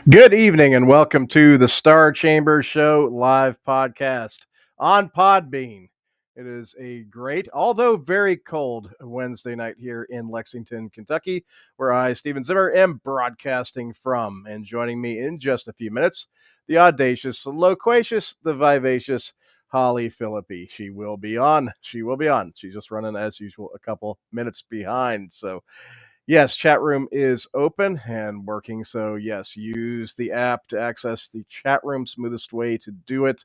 Good evening and welcome to the Star Chamber Show live podcast on Podbean. It is a great, although very cold Wednesday night here in Lexington, Kentucky, where I, Stephen Zimmer, am broadcasting from. And joining me in just a few minutes, the audacious, the loquacious, the vivacious Holly Phillippe. She will be on. She will be on. She's just running, as usual, a couple minutes behind. So yes, chat room is open and working. So, yes, use the app to access the chat room. Smoothest way to do it.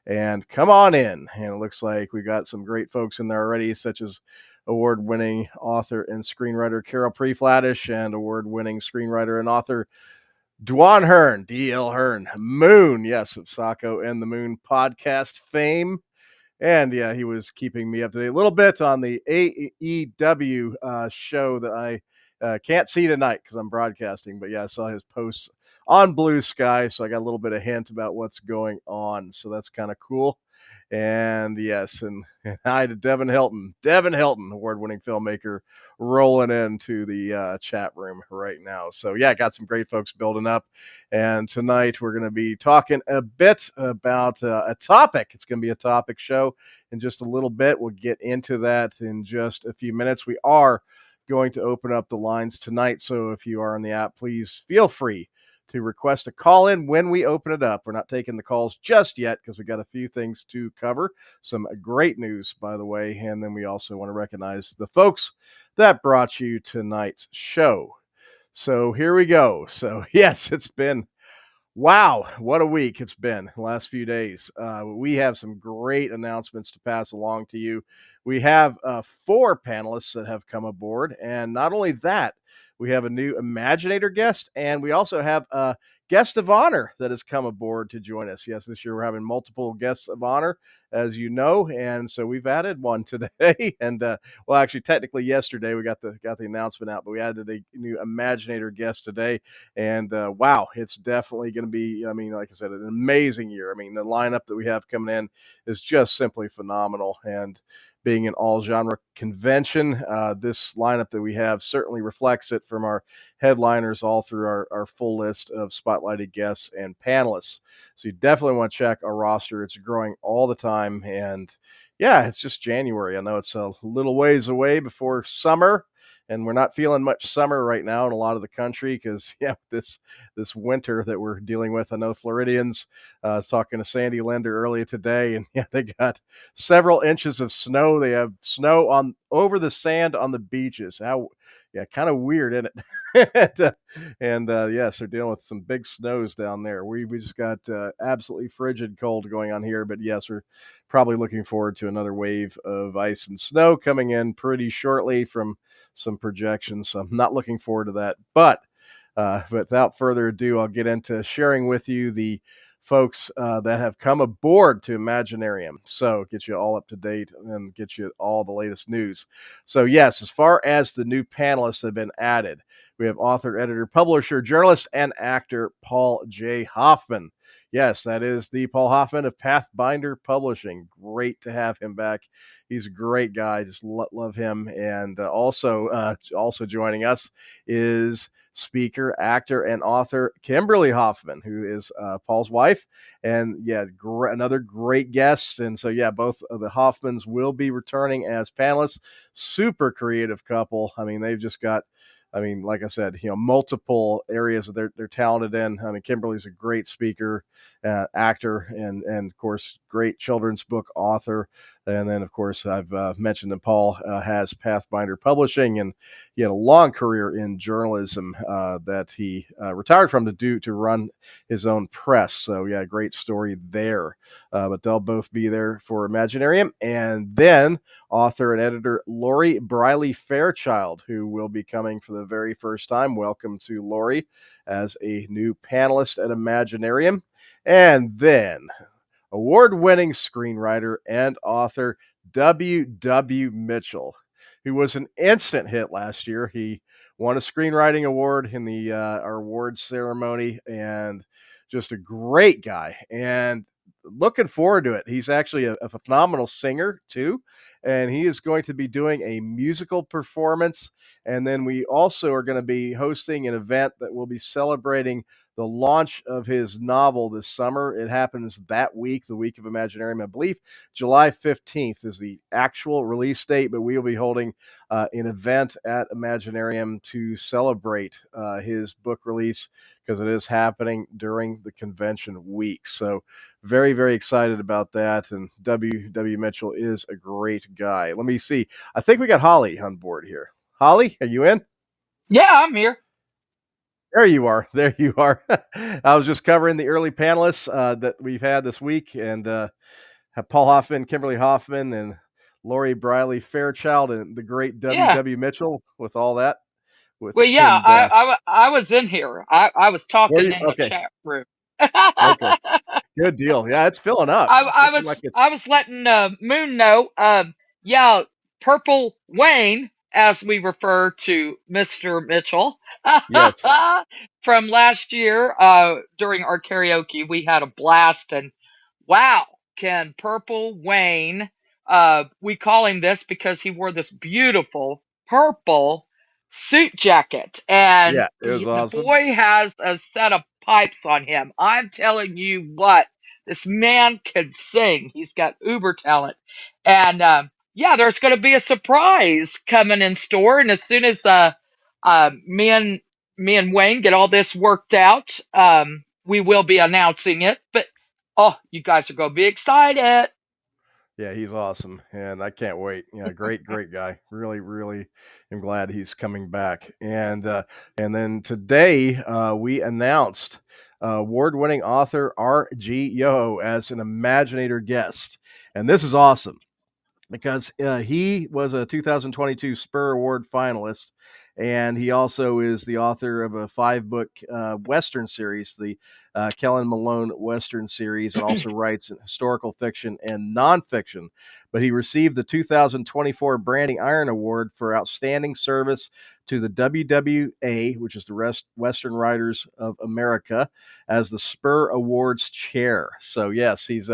And come on in. And it looks like we got some great folks in there already, such as award winning author and screenwriter Carol Preflatish and award winning screenwriter and author Dwan Hearn, D.L. Hearn, Moon, yes, of Sacco and the Moon podcast fame. And yeah, he was keeping me up to date a little bit on the AEW show that I can't see tonight because I'm broadcasting. But yeah, I saw his posts on Blue Sky, so I got a little bit of hint about what's going on. So that's kind of cool. And yes, and hi to Devin Hilton, award-winning filmmaker, rolling into the chat room right now. So yeah, got some great folks building up. And tonight we're going to be talking a bit about a topic. It's going to be a topic show in just a little bit. We'll get into that in just a few minutes. We are going to open up the lines tonight. So if you are on the app, please feel free to request a call in when we open it up. We're not taking the calls just yet because we got a few things to cover. Some great news, by the way. And then we also want to recognize the folks that brought you tonight's show. So here we go. So yes, it's been wow, what a week it's been the last few days. We have some great announcements to pass along to you. We have 4 panelists that have come aboard. And not only that, we have a new Imaginator guest, and we also have a guest of honor that has come aboard to join us. Yes, this year we're having multiple guests of honor, as you know, and so we've added one today. And well, actually, technically yesterday we got the announcement out, but we added a new Imaginator guest today. And wow, it's definitely going to be, I mean, like I said, an amazing year. I mean, the lineup that we have coming in is just simply phenomenal. And being an all genre convention, this lineup that we have certainly reflects it from our headliners all through our full list of spotlighted guests and panelists. So you definitely want to check our roster. It's growing all the time. And yeah, it's just January. I know it's a little ways away before summer, and we're not feeling much summer right now in a lot of the country because yeah, this winter that we're dealing with. I know Floridians. I was talking to Sandy Linder earlier today, and yeah, they got several inches of snow. They have snow on over the sand on the beaches. How yeah, kind of weird, isn't it? and yes, they're dealing with some big snows down there. We just got absolutely frigid cold going on here, but yes, we're probably looking forward to another wave of ice and snow coming in pretty shortly from some projections. So I'm not looking forward to that. But without further ado, I'll get into sharing with you the folks that have come aboard to Imaginarium. So get you all up to date and get you all the latest news. So yes, as far as the new panelists have been added, we have author, editor, publisher, journalist, and actor Paul J. Hoffman. Yes, that is the Paul Hoffman of Pathbinder Publishing. Great to have him back. He's a great guy. Just love him. And also joining us is speaker, actor, and author Kimberly Hoffman, who is Paul's wife. And yeah, another great guest. And so, yeah, both of the Hoffmans will be returning as panelists. Super creative couple. I mean, they've just got, I mean, like I said, multiple areas that they're talented in. I mean, Kimberly's a great speaker, actor, and of course, great children's book author. And then, of course, I've mentioned that Paul has Pathbinder Publishing, and he had a long career in journalism that he retired from to run his own press. So, yeah, great story there. But they'll both be there for Imaginarium. And then author and editor Lori Briley Fairchild, who will be coming for the very first time. Welcome to Lori as a new panelist at Imaginarium. And then award-winning screenwriter and author W. Mitchell, who was an instant hit last year. He won a screenwriting award in the our awards ceremony, and just a great guy. And looking forward to it. He's actually a phenomenal singer too, and he is going to be doing a musical performance. And then we also are going to be hosting an event that will be celebrating the launch of his novel this summer. It happens that week, the week of Imaginarium. I believe July 15th is the actual release date, but we will be holding an event at Imaginarium to celebrate his book release because it is happening during the convention week. So very, very excited about that. And W. Mitchell is a great guy. Let me see. I think we got Holly on board here. Holly, are you in? Yeah, I'm here. There you are. There you are. I was just covering the early panelists that we've had this week, and have Paul Hoffman, Kimberly Hoffman, and Lori Briley Fairchild, and the great Yeah. W. Mitchell with all that. With Well, yeah, and I was in here. I was were talking you in the okay? chat room. Okay, good deal. Yeah, it's filling up. It's looking like it's I was letting Moon know. Yeah, Purple Wayne, as we refer to Mr. Mitchell, yes. from last year. During our karaoke, we had a blast, and wow, can Purple Wayne? We call him this because he wore this beautiful purple suit jacket, and Yeah, it was the awesome. boy has a set of pipes on him. I'm telling you what, this man can sing. He's got uber talent, and yeah, there's going to be a surprise coming in store. And as soon as me and Wayne get all this worked out, we will be announcing it. But oh, you guys are going to be excited. Yeah, he's awesome, and I can't wait. Great, great guy. Really, really, am glad he's coming back. And then today we announced award-winning author R.G. Yoho as an Imaginator guest, and this is awesome because he was a 2022 Spur Award finalist, and he also is the author of a 5-book Western series, the Kellen Malone Western series, and also writes historical fiction and nonfiction. But he received the 2024 Branding Iron Award for outstanding service to the WWA, which is the Western Writers of America, as the Spur Awards chair. So yes, he's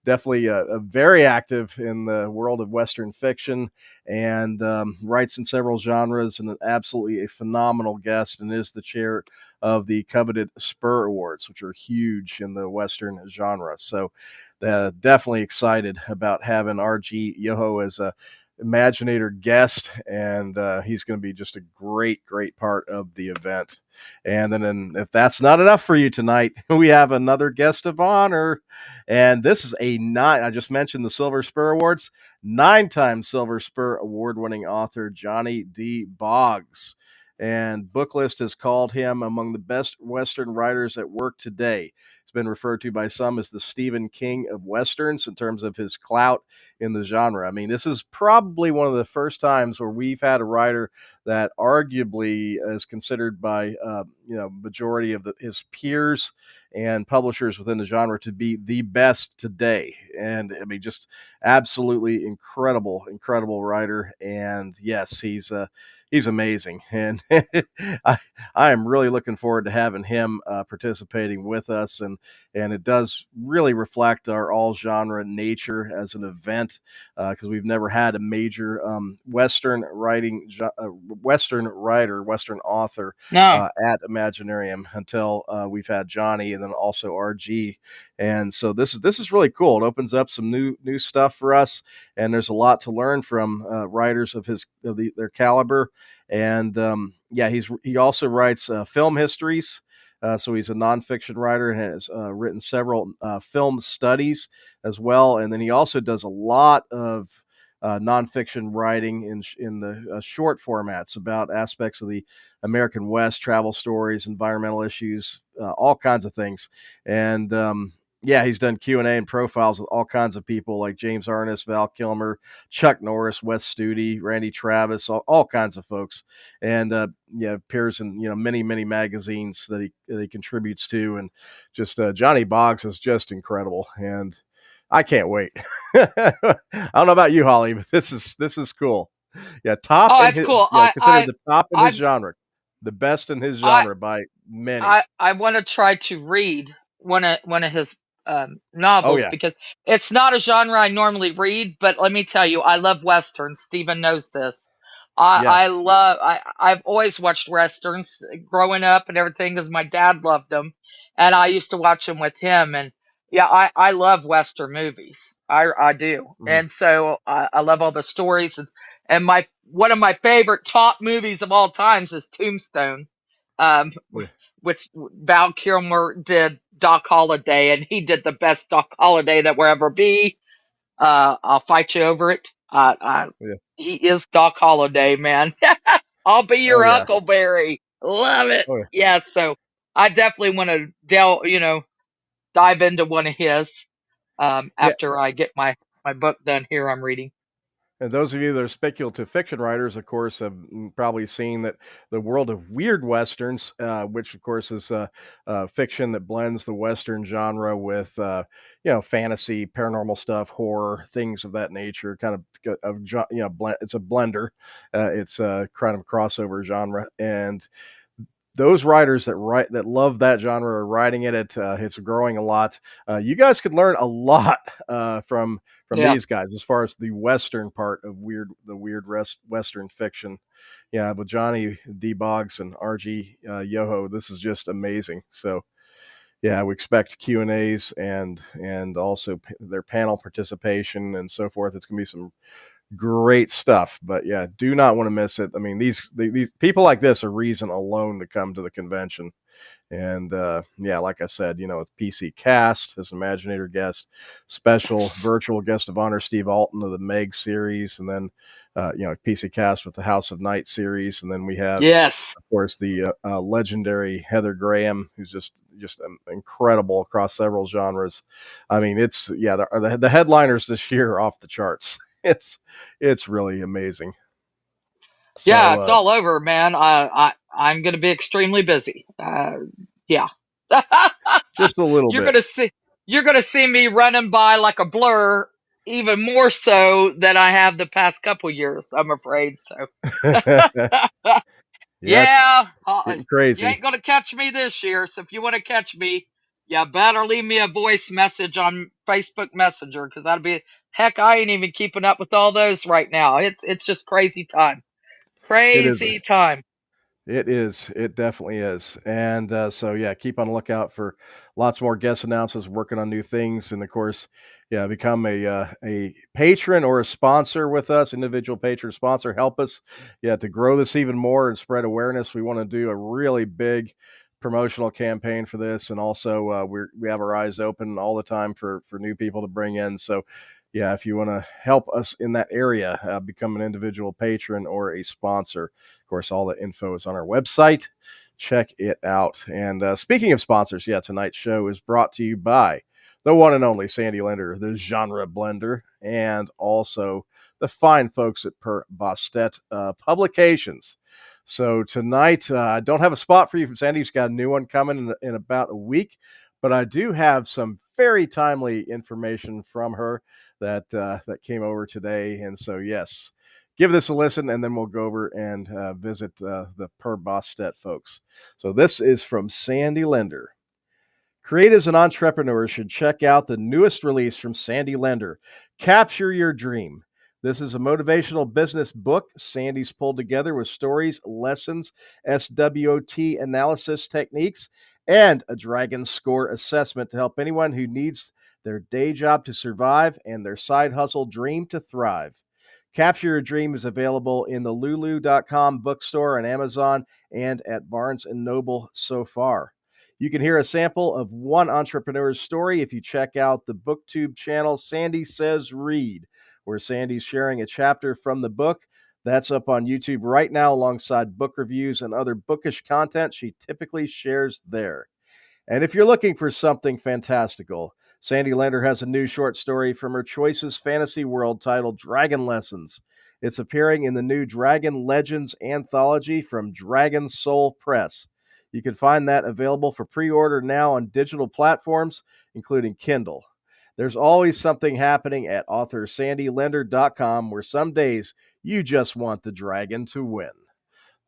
definitely a very active in the world of Western fiction, and writes in several genres, and absolutely a phenomenal guest, and is the chair of the coveted Spur Awards, which are huge in the Western genre. So definitely excited about having R.G. Yoho as a Imaginator guest, and he's going to be just a great, great part of the event. And then, if that's not enough for you tonight, we have another guest of honor, and this is I just mentioned the Silver Spur Awards, 9-time Silver Spur Award-winning author Johnny D. Boggs. And Booklist has called him among the best Western writers at work today. He's been referred to by some as the Stephen King of Westerns in terms of his clout in the genre. I mean, this is probably one of the first times where we've had a writer that arguably is considered by majority of his peers and publishers within the genre to be the best today. And I mean, just absolutely incredible, incredible writer. And yes, he's amazing, and I am really looking forward to having him participating with us, and it does really reflect our all genre nature as an event because we've never had a major Western Western author No, at Imaginarium until we've had Johnny, and then also RG. And so this is really cool. It opens up some new stuff for us, and there's a lot to learn from writers of their caliber. And yeah, he also writes film histories. So he's a nonfiction writer and has written several film studies as well. And then he also does a lot of nonfiction writing in the short formats about aspects of the American West, travel stories, environmental issues, all kinds of things. And yeah, he's done Q&A and profiles with all kinds of people like James Arness, Val Kilmer, Chuck Norris, Wes Studi, Randy Travis, all kinds of folks. And yeah, appears in many magazines that he contributes to, and just Johnny Boggs is just incredible, and I can't wait. I don't know about you, Holly, but this is cool. Yeah, top oh, in that's his cool. considered the top in his I, genre, the best in his I, genre by many. I want to try to read one of his Oh novels yeah, because it's not a genre I normally read. But let me tell you, I love westerns. Stephen knows this. Yeah. I've always watched westerns growing up and everything because my dad loved them, and I used to watch them with him. And yeah, I love western movies. I do, Mm. and so I love all the stories. And my one of my favorite top movies of all times is Tombstone, um, Yeah. which Val Kilmer did Doc Holliday, and he did the best Doc Holliday that will ever be. I'll fight you over it. Yeah. He is Doc Holliday, man. I'll be Oh your yeah. Huckleberry. Love it. Oh yeah. Yes, so I definitely want to dive into one of his Yeah. after I get my book done here I'm reading. And those of you that are speculative fiction writers, of course, have probably seen that the world of weird westerns, which of course is fiction that blends the western genre with, fantasy, paranormal stuff, horror, things of that nature. Kind it's a blender. It's a kind of crossover genre, and those writers that love that genre are writing it. It's growing a lot. You guys could learn a lot from Yeah. these guys as far as the western part of the weird western fiction. Yeah, with Johnny D. Boggs and R.G. Yoho, this is just amazing. So yeah, we expect Q&As and also their panel participation and so forth. It's going to be some great stuff. But yeah, do not want to miss it. I mean, these people like this are reason alone to come to the convention. And yeah, like I said, with PC Cast as Imaginator guest, special virtual guest of honor Steve Alton of the Meg series, and then PC Cast with the House of Night series, and then we have, Yes. of course, the legendary Heather Graham, who's just incredible across several genres. I mean, it's yeah, the headliners this year are off the charts. It's really amazing. Yeah, So it's all over, man. I'm gonna be extremely busy. Yeah. just a little you're bit. gonna see you're gonna see me running by like a blur, even more so than I have the past couple years, I'm afraid. So Yeah, it's yeah, getting you crazy. ain't gonna catch me this year. So if you want to catch me, you better leave me a voice message on Facebook Messenger because that'll be heck. I ain't even keeping up with all those right now. It's just crazy time. It is. Crazy time. It is. It definitely is. And so, yeah, keep on the lookout for lots more guest announcements, working on new things. And of course, yeah, become a patron or a sponsor with us, individual patron sponsor. Help us, yeah, to grow this even more and spread awareness. We want to do a really big promotional campaign for this. And also, we have our eyes open all the time for new people to bring in. So, yeah, if you want to help us in that area, become an individual patron or a sponsor. Of course, all the info is on our website. Check it out. And speaking of sponsors, yeah, tonight's show is brought to you by the one and only Sandy Linder, the genre blender, and also the fine folks at Per Bostet Publications. So tonight, I don't have a spot for you from Sandy. She's got a new one coming in about a week, but I do have some very timely information from her that came over today. And so, yes, give this a listen, and then we'll go over and visit the Per Bostet folks. So this is from Sandy Linder. Creatives and entrepreneurs should check out the newest release from Sandy Linder, Capture Your Dream. This is a motivational business book Sandy's pulled together with stories, lessons, SWOT analysis techniques, and a Dragon Score assessment to help anyone who needs their day job to survive and their side hustle dream to thrive. Capture Your Dream is available in the lulu.com bookstore on Amazon and at Barnes & Noble so far. You can hear a sample of one entrepreneur's story if you check out the BookTube channel Sandy Says Read, where Sandy's sharing a chapter from the book. That's up on YouTube right now alongside book reviews and other bookish content she typically shares there. And if you're looking for something fantastical, Sandy Linder has a new short story from her Choices fantasy world titled Dragon Lessons. It's appearing in the new Dragon Legends anthology from Dragon Soul Press. You can find that available for pre-order now on digital platforms, including Kindle. There's always something happening at authorsandylinder.com where some days you just want the dragon to win.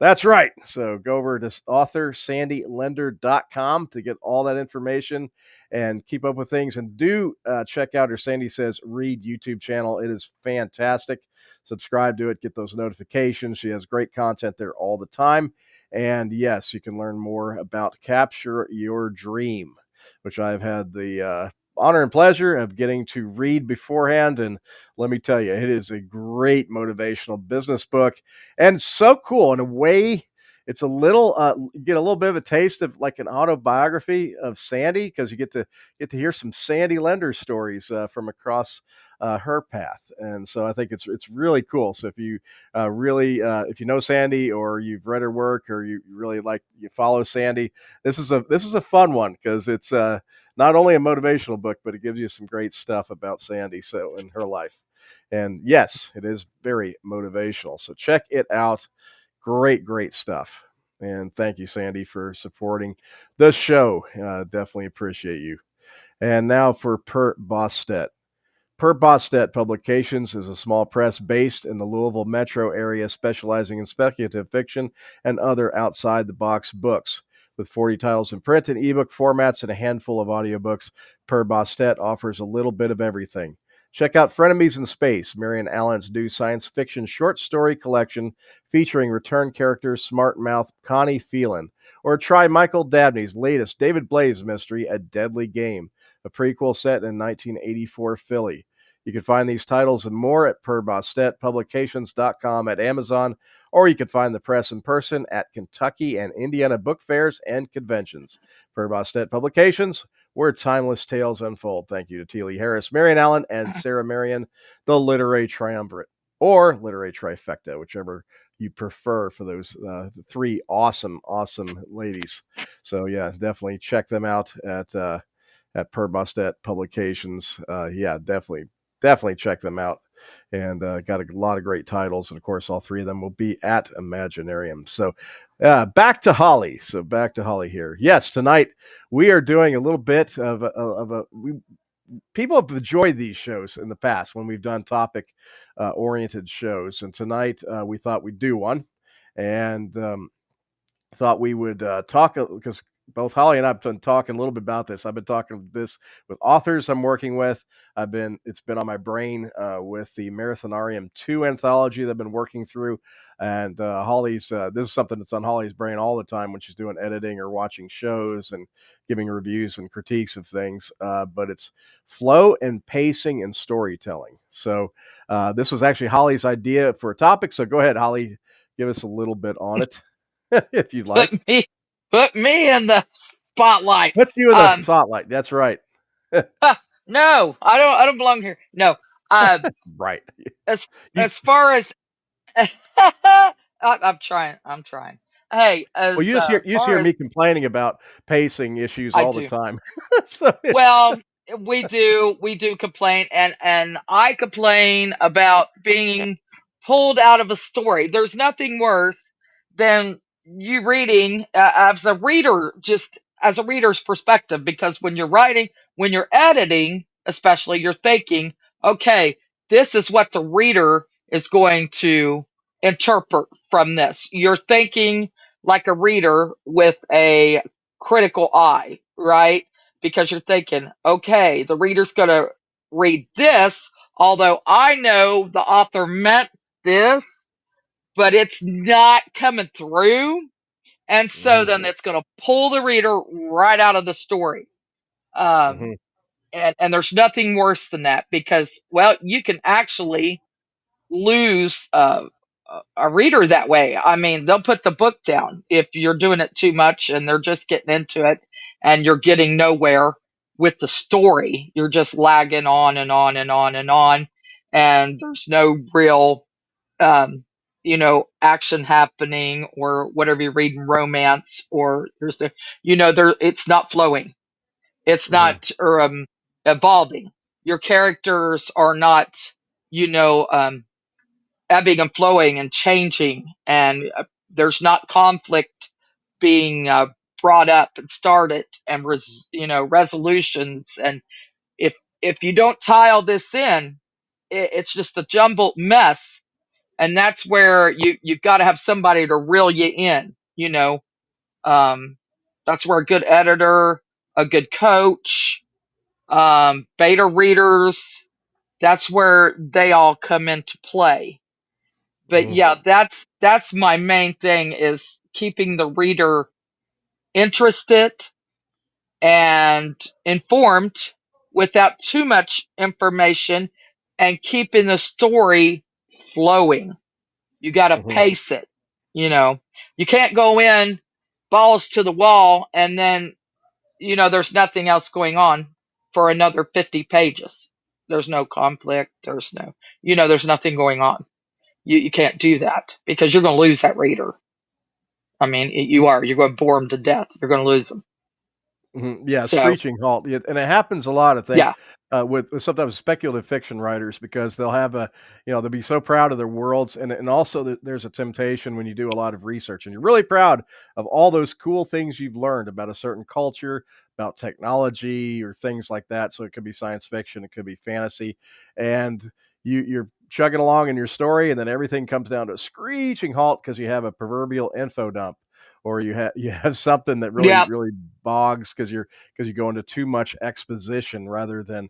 That's right. So go over to authorsandylinder.com to get all that information and keep up with things. And do check out her Sandy Says Read YouTube channel. It is fantastic. subscribe to it, get those notifications. She has great content there all the time. And yes, you can learn more about Capture Your Dream, which I've had the honor and pleasure of getting to read beforehand. And let me tell you, it is a great motivational business book and so cool in a way. It's a little you get a little bit of a taste of like an autobiography of Sandy because you get to hear some Sandy Lender stories from across her path, and so I think it's really cool. So if you really if you know Sandy or you've read her work or you really like you follow Sandy, this is a fun one because it's not only a motivational book, but it gives you some great stuff about Sandy so in her life. And yes, it is very motivational. So check it out. Great, great stuff. And thank you, Sandy, for supporting the show. Definitely appreciate you. And now for Per Bostet. Per Bostet Publications is a small press based in the Louisville metro area specializing in speculative fiction and other outside the box books. With 40 titles in print and ebook formats and a handful of audiobooks, Per Bostet offers a little bit of everything. Check out Frenemies in Space, Marian Allen's new science fiction short story collection featuring return character Smart Mouth Connie Phelan. Or try Michael Dabney's latest David Blaze mystery, A Deadly Game, a prequel set in 1984 Philly. You can find these titles and more at perbostetpublications.com, at Amazon, or you can find the press in person at Kentucky and Indiana book fairs and conventions. Per Bostet Publications, where timeless tales unfold. Thank you to T. Lee Harris, Marian Allen, and Sarah Marion, the literary triumvirate, or literary trifecta, whichever you prefer for those three awesome, awesome ladies. So yeah, definitely check them out at Per Bostet Publications. Yeah, definitely check them out. And got a lot of great titles, and of course, all three of them will be at Imaginarium. So, back to Holly. So back to Holly here. Yes, tonight we are doing a little bit of a we people have enjoyed these shows in the past when we've done topic oriented shows, and tonight we thought we'd do one, and thought we would talk because both Holly and I've been talking a little bit about this. I've been talking this with authors I'm working with. It's been on my brain with the Marathonarium 2 anthology that I've been working through. And Holly's, this is something that's on Holly's brain all the time when she's doing editing or watching shows and giving reviews and critiques of things. But it's flow and pacing and storytelling. So this was actually Holly's idea for a topic. So go ahead, Holly, give us a little bit on it. If you'd Put like. me put me in the spotlight. Put you in the Um, spotlight. That's right. no, I don't belong here. No. Uh, Right. as You as far as I'm trying. I'm trying. Hey, well, as you just far hear as me complaining about pacing issues I all the do. time. So it's Well, we do complain, and I complain about being pulled out of a story. There's nothing worse than you reading as a reader, just as a reader's perspective, because when you're writing, when you're editing, especially, you're thinking, okay, this is what the reader is going to interpret from this. You're thinking like a reader with a critical eye, right? Because you're thinking, okay, the reader's going to read this, although I know the author meant this, but it's not coming through. And so mhm, then it's going to pull the reader right out of the story. Um, mhm, and there's nothing worse than that because, well, you can actually lose a reader that way. I mean, they'll put the book down if you're doing it too much and they're just getting into it and you're getting nowhere with the story. You're just lagging on and on and on and on, and there's no real, um, action happening or whatever you read in romance or there. It's not flowing. It's mhm, not or evolving. Your characters are not, you know, um, ebbing and flowing and changing, and there's not conflict being brought up and started and resolutions. And if you don't tie all this in, it's just a jumbled mess. And that's where you've got to have somebody to reel you in. um, that's where a good editor, a good coach, beta readers, that's where they all come into play. But Mhm. yeah, that's my main thing, is keeping the reader interested and informed without too much information, and keeping the story flowing. You got to Mhm. pace it. You know, you can't go in balls to the wall and then, there's nothing else going on for another 50 pages. There's no conflict. There's nothing going on. You can't do that because you're going to lose that reader. I mean, you're going to bore them to death. You're going to lose them. Mhm, yeah, So, screeching halt, yeah, and it happens a lot, I think, yeah. with sometimes speculative fiction writers because they'll have they'll be so proud of their worlds, and also there's a temptation when you do a lot of research and you're really proud of all those cool things you've learned about a certain culture, about technology or things like that. So it could be science fiction, it could be fantasy, and you're chugging along in your story, and then everything comes down to a screeching halt because you have a proverbial info dump, or you have something that really Yeah. really bogs because you go into too much exposition rather than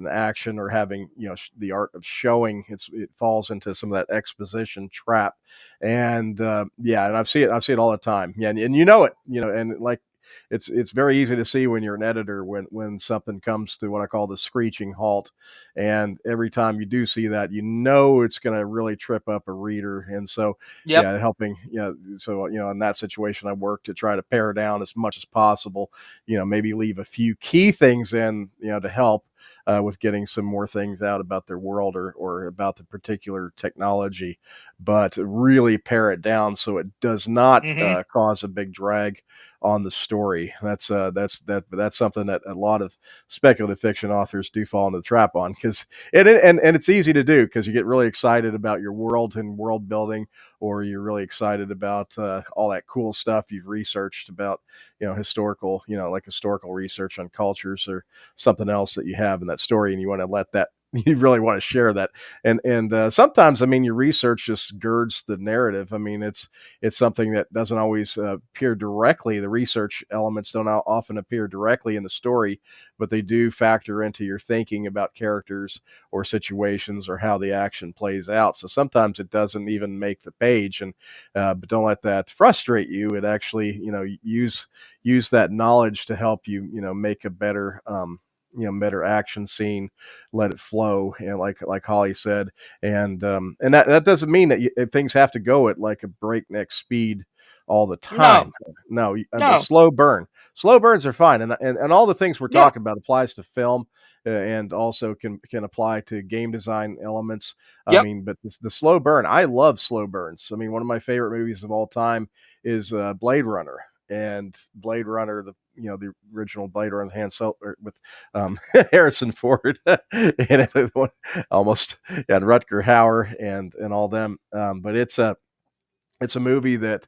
action or having the art of showing. It falls into some of that exposition trap, and yeah, and I see it all the time. Yeah, and you know it, and like it's very easy to see when you're an editor when something comes to what I call the screeching halt, and every time you do see that, it's going to really trip up a reader, and so Yep. yeah, helping, yeah. So, in that situation, I work to try to pare down as much as possible, maybe leave a few key things in, to help with getting some more things out about their world or about the particular technology, but really pare it down so it does not Mhm. cause a big drag on the story. That's something that a lot of speculative fiction authors do fall into the trap on because and it's easy to do because you get really excited about your world and world building, or you're really excited about all that cool stuff you've researched about, historical, like historical research on cultures or something else that you have in that story, and you want to let that. You really want to share that, and sometimes, I mean, your research just girds the narrative. I mean, it's something that doesn't always appear directly. The research elements don't often appear directly in the story, but they do factor into your thinking about characters or situations or how the action plays out. So sometimes it doesn't even make the page, and but don't let that frustrate you. It actually, use that knowledge to help you, make a better. Better action scene, let it flow, and like Holly said, and that doesn't mean that things have to go at like a breakneck speed all the No. time. No, the No. slow burns are fine, and all the things we're Yeah. talking about applies to film, and also can apply to game design elements. I Yep. mean, but the slow burn, I love slow burns. I mean, one of my favorite movies of all time is Blade Runner. And Blade Runner, the original Blade Runner, with Harrison Ford and almost, yeah, and Rutger Hauer and all them. But it's a movie that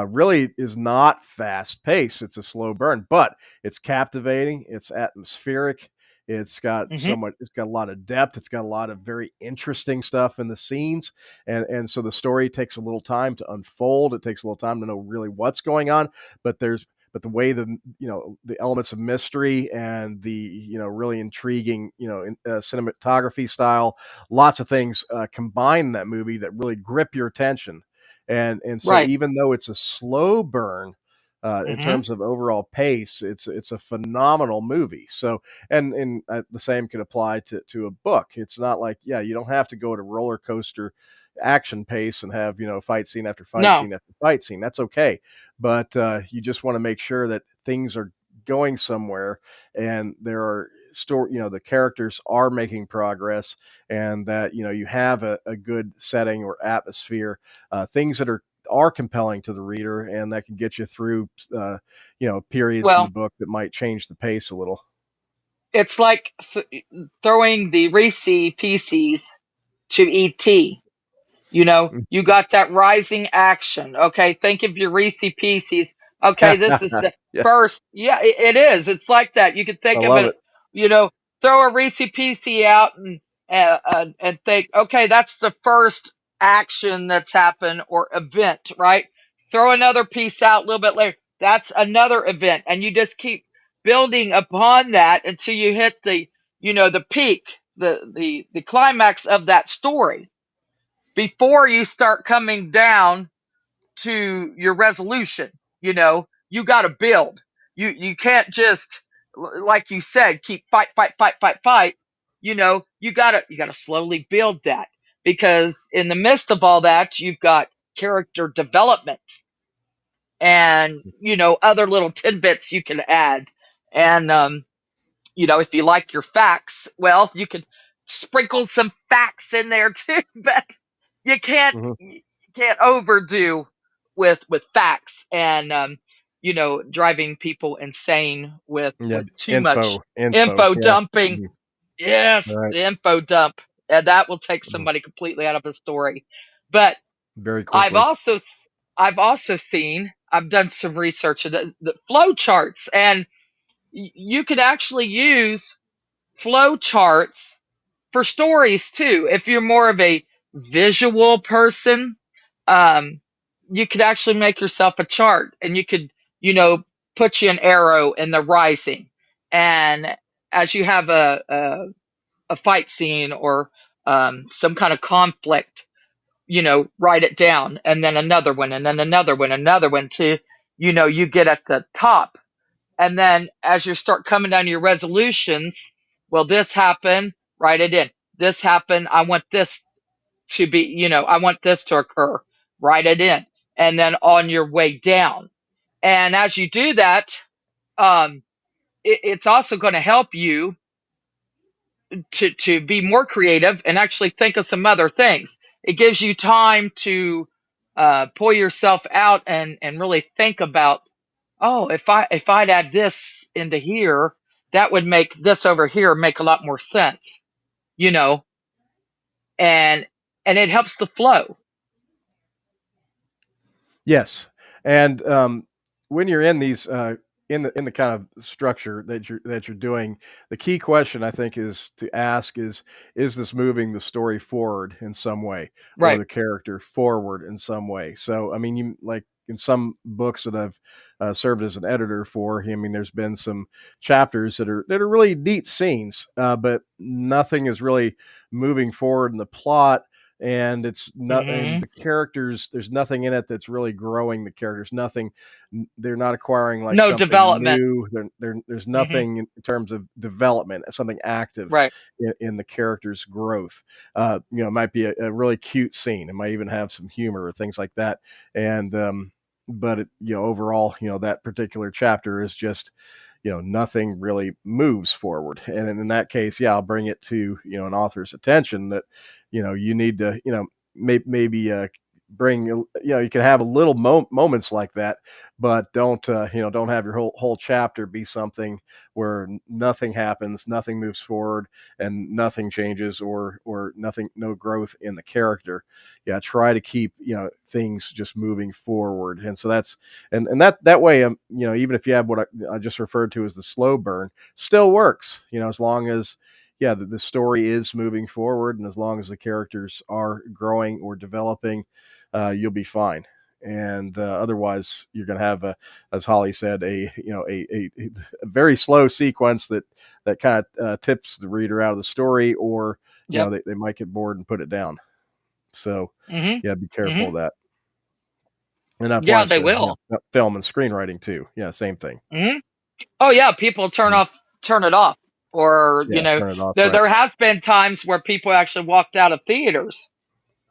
really is not fast paced. It's a slow burn, but it's captivating. It's atmospheric. It's got so Mhm. much. It's got a lot of depth. It's got a lot of very interesting stuff in the scenes, and so the story takes a little time to unfold. It takes a little time to know really what's going on. But the way the elements of mystery and the really intriguing cinematography style, lots of things combine in that movie that really grip your attention, and so Right. even though it's a slow burn in Mhm. terms of overall pace, it's a phenomenal movie. So and the same could apply to a book. It's not like, yeah, you don't have to go at a roller coaster action pace and have fight scene after fight No. scene after fight scene. That's okay, but you just want to make sure that things are going somewhere, and there are story, the characters are making progress, and that you have a good setting or atmosphere, things that are compelling to the reader and that can get you through periods in the Well, book that might change the pace a little. it's like throwing the Reese Pieces to ET. You got that rising action. Okay, think of your Reese Pieces. Okay, this is the Yeah, first. Yeah, it is. It's like that. You can I think of love it. it. You know, throw a Reese Piece out and think, okay, that's the first action that's happened or event, right? Throw another piece out a little bit later. That's another event, and you just keep building upon that until you hit the peak, the climax of that story. before you start coming down to your resolution. You got to build. You can't just, like you said, keep fight, fight, fight, fight, fight. You gotta slowly build that, because in the midst of all that, you've got character development and other little tidbits you can add. And if you like your facts, well, you can sprinkle some facts in there too. But you can't Mhm. you can't overdo with facts, and driving people insane Yeah, with too much info, info yeah. dumping. Mhm. Yes, Right. the info dump, and that will take Mhm. somebody completely out of the story. But Very I've quickly. also I've also seen, I've done some research of the flow charts, and you could actually use flow charts for stories too. If you're more of a visual person, um, you could actually make yourself a chart, and you could, you know, put you an arrow in the rising, and as you have a fight scene or some kind of conflict, write it down, and then another one, and then another one to, you get at the top. And then as you start coming down to your resolutions, well, this happened, write it in. This happened. I want this to be, I want this to occur, write it in. And then on your way down. And as you do that, um, it's also going to help you to be more creative and actually think of some other things. It gives you time to pull yourself out and really think about, oh, if I'd add this into here, that would make this over here make a lot more sense, you know, and it helps the flow. Yes, and when you're in these in the kind of structure that you're doing, the key question I think is to ask is this moving the story forward in some way or Right. the character forward in some way? So I mean, you like in some books that I've served as an editor for, I mean, there's been some chapters that are really neat scenes, but nothing is really moving forward in the plot, and it's not, and Hmm. the characters, there's nothing in it that's really growing the characters, nothing, they're not acquiring like No something development. new, there's Hmm. nothing in terms of development, something active Right. in the character's growth. It might be a really cute scene, it might even have some humor or things like that, and but overall, that particular chapter is just, nothing really moves forward. And in that case, yeah, I'll bring it to, an author's attention that, you need to, maybe bring, you can have a little moments like that, but don't have your whole chapter be something where nothing happens, nothing moves forward, and nothing changes, or nothing, no growth in the character. Yeah, try to keep, things just moving forward. And so that's, and that way, even if you have what I just referred to as the slow burn, still works, as long as, yeah, the story is moving forward, and as long as the characters are growing or developing, you'll be fine. And otherwise, you're going to have, as Holly said, a very slow sequence that kind of tips the reader out of the story, or Yep. they might get bored and put it down. So, Hmm. yeah, be careful Hmm. of that. And that Yeah, applies they to, will. film and screenwriting too. Yeah, same thing. Hmm. Oh yeah, people Mhm. turn it off, or Yeah, turn it off. Right. there has been times where people actually walked out of theaters.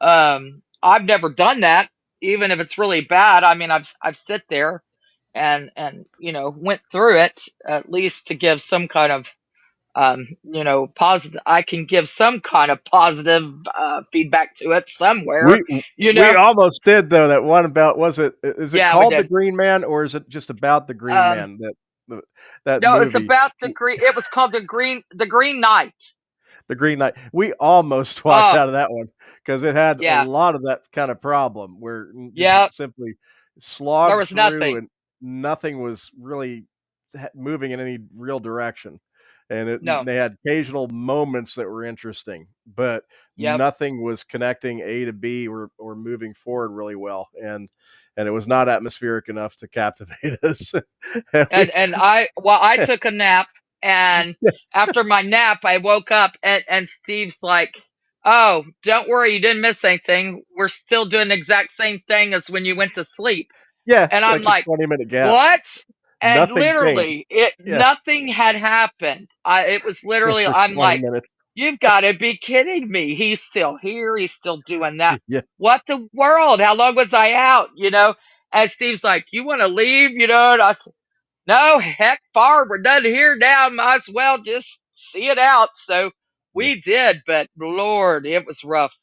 I've never done that, even if it's really bad. I mean, I've sit there and went through it, at least to give some kind of positive. I can give some kind of positive feedback to it somewhere. We You we know, almost did though. That one about, was it, is it yeah, we called The did. Green Man, or is it just about the Green Um, Man, that no, it's movie? about the green. It was called the Green Knight. The Green Knight. We almost walked Oh out of that one because it had a yeah, lot of that kind of problem where just yeah. simply There slogged was through, nothing. and nothing was really moving in any real direction. And No. they had occasional moments that were interesting, but Yep. nothing was connecting A to B, or moving forward really well. And it was not atmospheric enough to captivate us. And we, And I took a nap, and after my nap I woke up, and Steve's like, Oh, don't worry, you didn't miss anything. We're still doing the exact same thing as when you went to sleep. Yeah, And I'm like a like, 20-minute gap. what? And Nothing changed. literally, it Yeah, nothing had happened. It was literally, for I'm 20 like, minutes. you've got to be kidding me. He's still here. He's still doing that. Yeah, What the world? How long was I out? And Steve's like, you want to leave? And I said, no, heck, far. We're done here now. Might as well just see it out. So yeah. we did, but Lord, it was rough.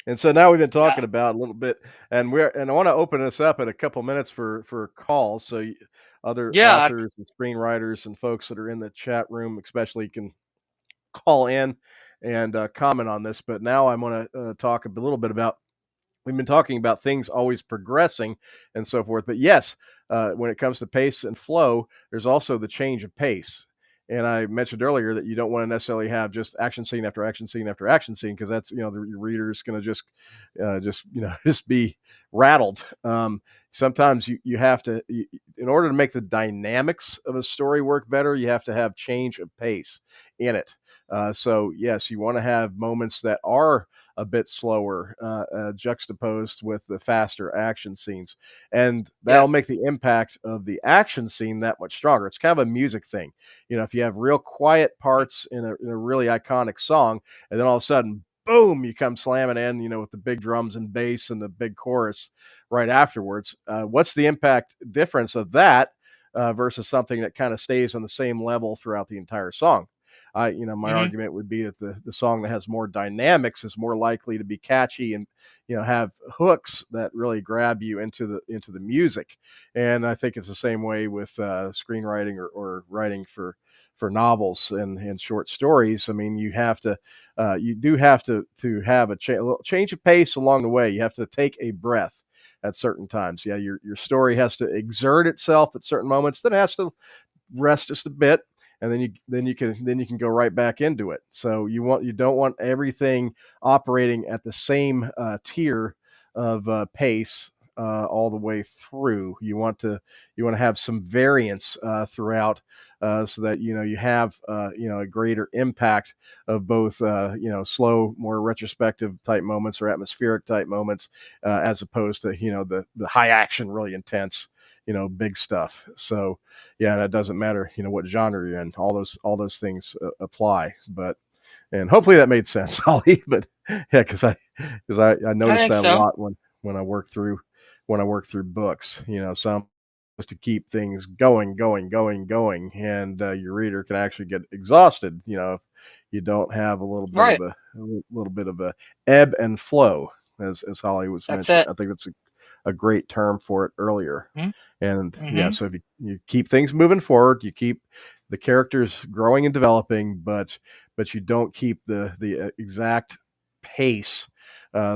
And so now we've been Yeah. talking about a little bit, and I want to open this up in a couple minutes for calls. So other Yeah. authors and screenwriters and folks that are in the chat room, especially, can call in and comment on this. But now I'm going to talk a little bit about. We've been talking about things always progressing and so forth. But yes, when it comes to pace and flow, there's also the change of pace. And I mentioned earlier that you don't want to necessarily have just action scene after action scene after action scene, because that's, the reader is going to just just be rattled. Sometimes you have to, in order to make the dynamics of a story work better, you have to have change of pace in it. So yes, you want to have moments that are a bit slower, juxtaposed with the faster action scenes, and that'll Yes. make the impact of the action scene that much stronger. It's kind of a music thing. If you have real quiet parts in a really iconic song, and then all of a sudden, boom, you come slamming in, with the big drums and bass and the big chorus right afterwards. What's the impact difference of that versus something that kind of stays on the same level throughout the entire song? My Hmm. argument would be that the song that has more dynamics is more likely to be catchy and, have hooks that really grab you into the music. And I think it's the same way with screenwriting or writing for novels and short stories. I mean, you do have to have a little change of pace along the way. You have to take a breath at certain times. Yeah, your story has to exert itself at certain moments. Then it has to rest just a bit, and then you can go right back into it. So you don't want everything operating at the same tier of pace all the way through. You want to have some variance throughout, so that you have a greater impact of both slow, more retrospective type moments or atmospheric type moments, as opposed to the high action, really intense, big stuff. So yeah, that doesn't matter, what genre you're in. All those things apply. But and hopefully that made sense, Ollie. But yeah, because I I noticed think that a so. lot when I work through books. Some to keep things going, and your reader can actually get exhausted. If you don't have a little bit of Right. a ebb and flow, as Holly was That's mentioning. it. I think that's a great term for it earlier. And yeah, Mm-hmm. so if you keep things moving forward, you keep the characters growing and developing, but you don't keep the exact pace,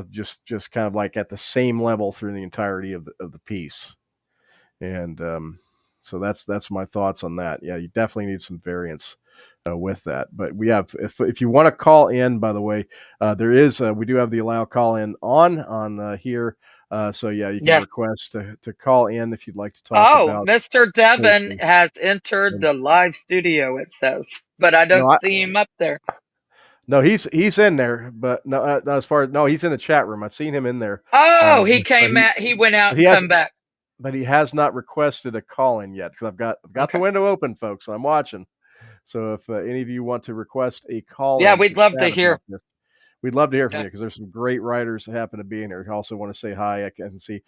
just kind of like at the same level through the entirety of the piece. And so that's my thoughts on that. Yeah, you definitely need some variance with that. But if you want to call in, by the way, we do have the allow call in on here. So yeah, you can Yes. request to call in if you'd like to talk Oh, about Mr. Devon pacing. has entered And the live studio, it says, but I no, don't see him up there. no, he's in there, but no, not as far as no, he's in the chat room. I've seen him in there, Oh, he but came out, he went out but and he has come back. but he has not requested a call in yet, because I've got the Okay. window open, folks. I'm watching. So if any of you want to request a call Yeah, in we'd to love to chat hear. about this, we'd love to hear from Yeah. you, because there's some great writers that happen to be in here. I also want to say hi. I can see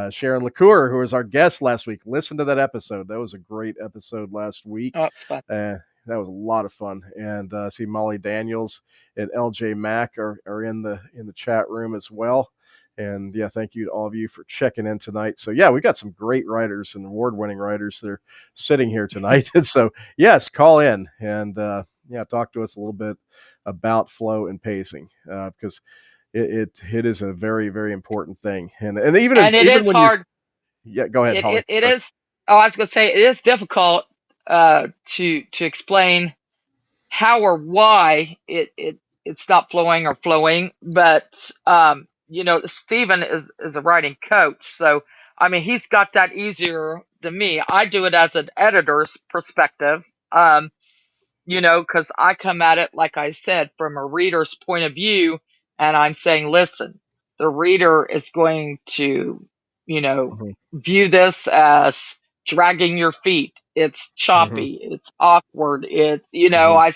Sharon LaCour, who was our guest last week. Listen to that episode. That was a great episode last week. Oh, it's fun. Uh, that was a lot of fun. And see Molly Daniels and LJ Mack are in the chat room as well. And yeah, thank you to all of you for checking in tonight. So yeah, we got some great writers and award-winning writers that are sitting here tonight. And so yes, call in and yeah, talk to us a little bit about flow and pacing, because it is a very, very important thing. And even And it even is when you're hard. yeah, go ahead, Holly. It Sorry. is, oh, I was going to say, it is difficult to explain how or why it's not flowing or flowing. But Stephen is a writing coach, so I mean he's got that easier than me. I do it as an editor's perspective. um because I come at it, like I said, from a reader's point of view, and I'm saying, listen, the reader is going to, Mhm. view this as dragging your feet. It's Mhm. choppy. It's awkward. It's, Mhm.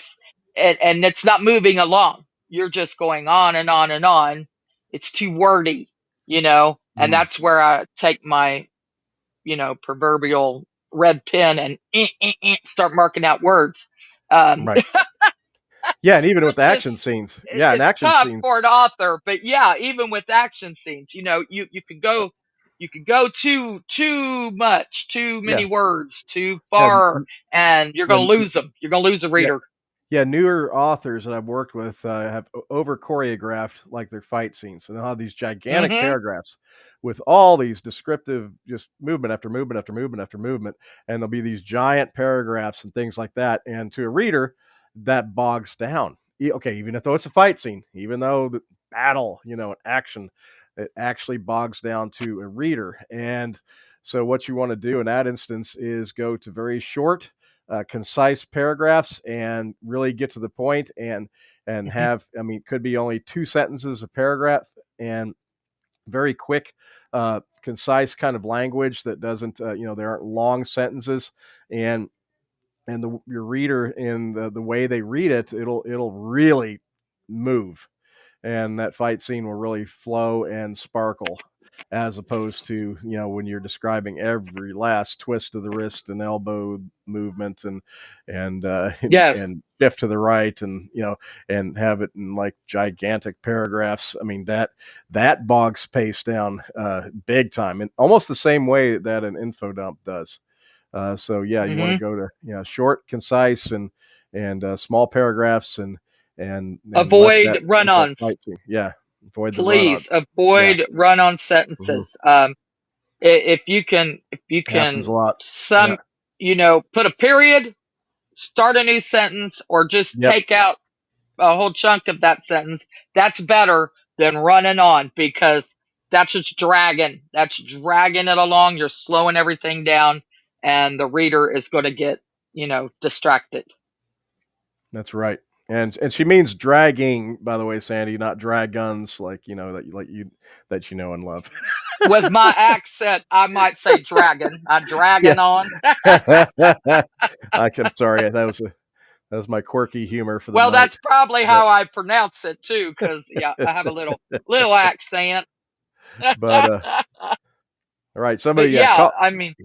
and it's not moving along. You're just going on and on and on. It's too wordy, and Mhm. that's where I take my, proverbial red pen and start marking out words. Um, Right. Yeah, and even with which action is scenes. Yeah, and it's action tough scenes. for an author, but yeah, even with action scenes, you could go too much, too many Yeah. words, too Yeah. far, and you're Yeah. gonna lose them. You're gonna lose a Yeah. reader. Yeah, newer authors that I've worked with have over choreographed like their fight scenes, and they'll have these gigantic Hmm. paragraphs with all these descriptive, just movement after movement after movement after movement, and there'll be these giant paragraphs and things like that. And to a reader, that bogs down. Okay, even though it's a fight scene, even though the battle, action, it actually bogs down to a reader. And so, what you want to do in that instance is go to very short, concise paragraphs and really get to the point, and have, I mean, could be only two sentences a paragraph, and very quick, concise kind of language that doesn't, there aren't long sentences, and your reader, in the way they read it, it'll really move, and that fight scene will really flow and sparkle, as opposed to, when you're describing every last twist of the wrist and elbow movement, and Yes. and shift to the right, and and have it in like gigantic paragraphs. I mean, that bogs pace down big time, in almost the same way that an info dump does. So yeah, you want to Hmm. go to, short, concise, and small paragraphs, and Avoid let that run-ons. fight scene. Yeah, avoid the run-on. Please Yeah, avoid run-on hmm, sentences. If you can, happens a lot. Yeah, some, put a period, start a new sentence, or just yep, take out a whole chunk of that sentence, that's better than running on, because that's just dragging. That's dragging it along. You're slowing everything down, and the reader is going to get, distracted. that's right. And she means dragging, by the way, Sandy, not drag guns, like, that and love. With my accent, I might say dragon. I'm Yeah. dragging on. Sorry, that was my quirky humor for the Well, night. that's probably But how I pronounce it too, because yeah, I have a little accent. but all right, But somebody, yeah, yeah, call. I mean,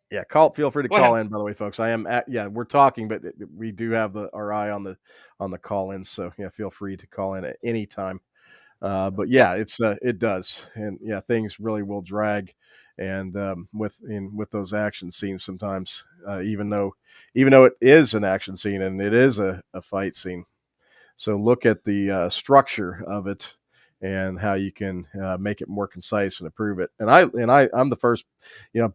Yeah, call. Feel free to go call ahead. in. By the way, folks, I am at. Yeah, we're talking, but we do have our eye on the call in. So yeah, feel free to call in at any time. But Yep. yeah, it does, and yeah, things really will drag, and with those action scenes sometimes, even though it is an action scene and it is a fight scene. So look at the structure of it and how you can make it more concise and improve it. I'm the first.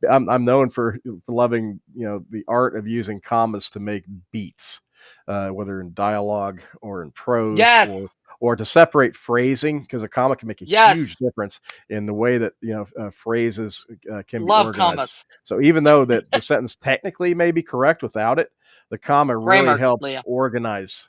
I'm known for loving, the art of using commas to make beats, whether in dialogue or in prose, or Yes. to separate phrasing, because a comma can make a huge Yes. difference in the way that, phrases can be Love organized. commas. So even though that the sentence technically may be correct without it, the comma really helps Grammarly. organize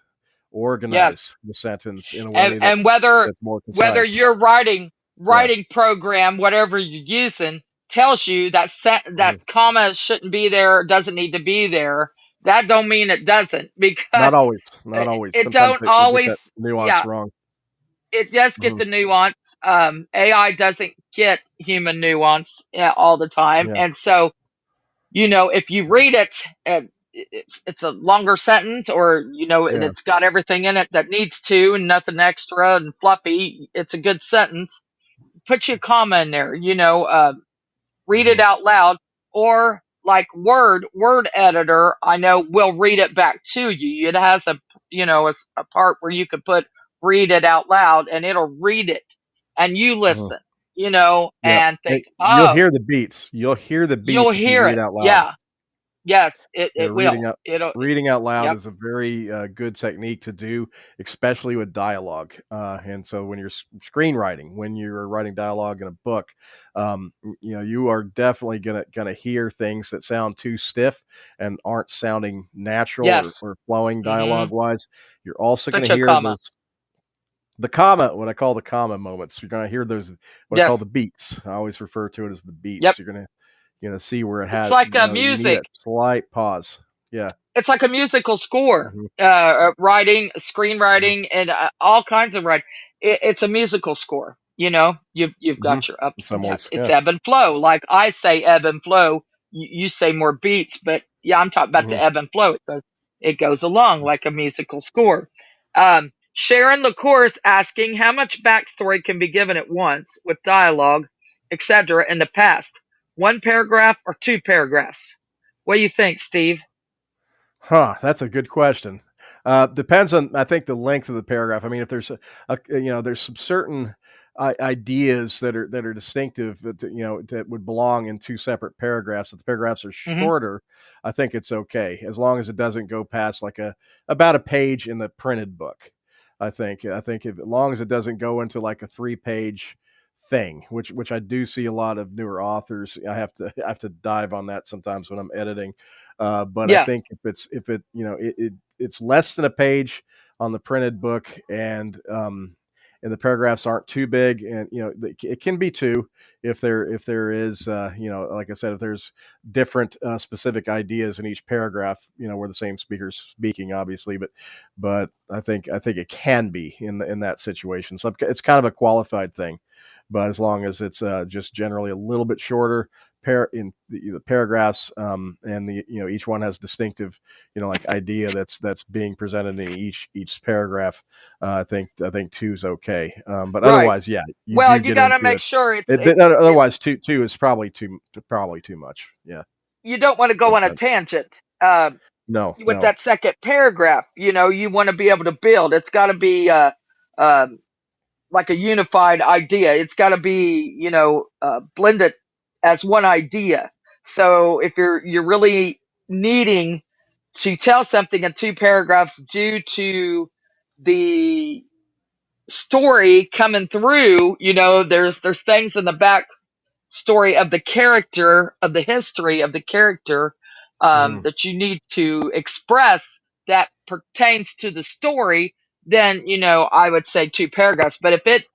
Yes. the sentence in a and way that's and whether that's more whether concise. your writing Yeah. writing program, whatever you're using, tells you that that Mhm. comma shouldn't be there, doesn't need to be there, that don't mean it doesn't, Not because always, not always. it Sometimes don't they get always. that nuance Yeah, wrong. it does get Mhm. the nuance. AI doesn't get human nuance all the time, Yeah, and so, if you read it, it's a longer sentence, or and yeah. it's got everything in it that needs to, and nothing extra and fluffy. It's a good sentence. Put your comma in there. Read it Mhm. out loud, or like word editor. I know will read it back to you. It has a part where you could put read it out loud, and it'll read it, and you Mhm. listen. Yep. And think, You'll oh, hear the beats. You'll hear the you'll beats if you hear read it. out loud. Yeah. Yes, Yeah, it will. It'll. reading out loud Yep. is a very good technique to do, especially with dialogue. And so when you're screenwriting, when you're writing dialogue in a book, you are definitely gonna hear things that sound too stiff and aren't sounding natural Yes. or flowing Hmm. dialogue wise. You're also gonna Put your hear comma. those the comma, what I call the comma moments. You're gonna hear those what I call Yes. the beats. I always refer to it as the Yep. beats. You're gonna see where it It's has, like you need music. that slight pause. Yeah. It's like a musical score. Mhm, Writing, mhm, screenwriting, and all kinds of writing. It's a musical score. You've mhm. got your ups In and some downs. ways, It's yeah. ebb and flow. Like I say, ebb and flow. You say more beats, but yeah, I'm talking about Mhm. the ebb and flow. It goes along like a musical score. Sharon LaCourse asking how much backstory can be given at once with dialogue, etc. in the past. One paragraph or two paragraphs? What do you think, Steve? Huh, that's a good question. Depends on, I think, the length of the paragraph. I mean, if there's there's some certain ideas that are distinctive that would belong in two separate paragraphs. If the paragraphs are Hmm. shorter, I think it's okay as long as it doesn't go past like about a page in the printed book. I think as long as it doesn't go into like a 3 page thing, which I do see a lot of newer authors. I have to dive on that sometimes when I'm editing, but I Yeah. think if it it's less than a page on the printed book, and the paragraphs aren't too big, and it can be two if there is like I said, if there's different specific ideas in each paragraph, where the same speaker's speaking, obviously, but I think it can be in that situation. So it's kind of a qualified thing, but as long as it's just generally a little bit shorter in the paragraphs, and each one has distinctive like idea that's being presented in each paragraph. I think two's okay, but Right. otherwise, yeah, you Well, do you get got to into make it. sure it's Otherwise, two is probably too much. Yeah, you don't want to go like on a that. tangent. No, With no. that second paragraph, you want to be able to build. It's got to be um, like a unified idea. It's got to be blended as one idea. So if you're really needing to tell something in two paragraphs due to the story coming through, there's things in the back story of the character, of the history of the character, Hmm. that you need to express that pertains to the story, then I would say two paragraphs. But if it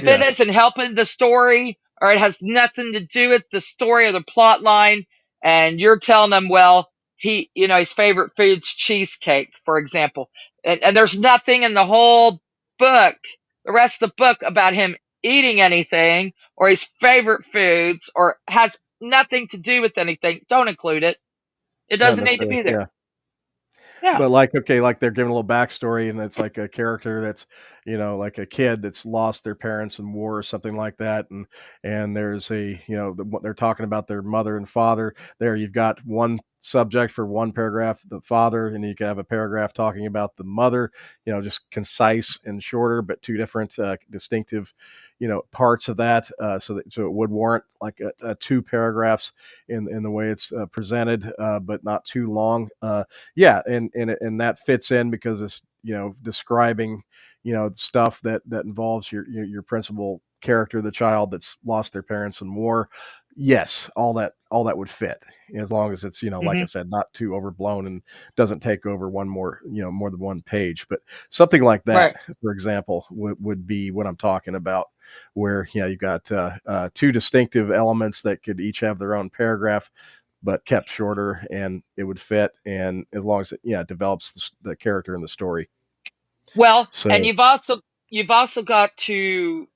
Yeah, isn't helping the story, or it has nothing to do with the story or the plot line, and you're telling them, well, his favorite food's cheesecake, for example, and there's nothing in the whole book, the rest of the book, about him eating anything or his favorite foods, or has nothing to do with anything, don't include it. It not doesn't need to necessarily. be there. Yeah. Yeah. But like, okay, like they're giving a little backstory, and it's like a character that's, like a kid that's lost their parents in war or something like that, and there's what they're talking about their mother and father. There, you've got one subject for one paragraph, the father, and you can have a paragraph talking about the mother. Just concise and shorter, but two different distinctive, parts of that. So it would warrant like a two paragraphs in the way it's presented, but not too long. Yeah, and that fits in because it's describing stuff that involves your principal character, the child that's lost their parents in war. Yes, all that would fit as long as it's like I Hmm. said, not too overblown and doesn't take over more than one page. But something like that, Right. for example, would be what I'm talking about, where you've got two distinctive elements that could each have their own paragraph, but kept shorter, and it would fit, and as long as it develops the character and the story. Well, and So you've also got to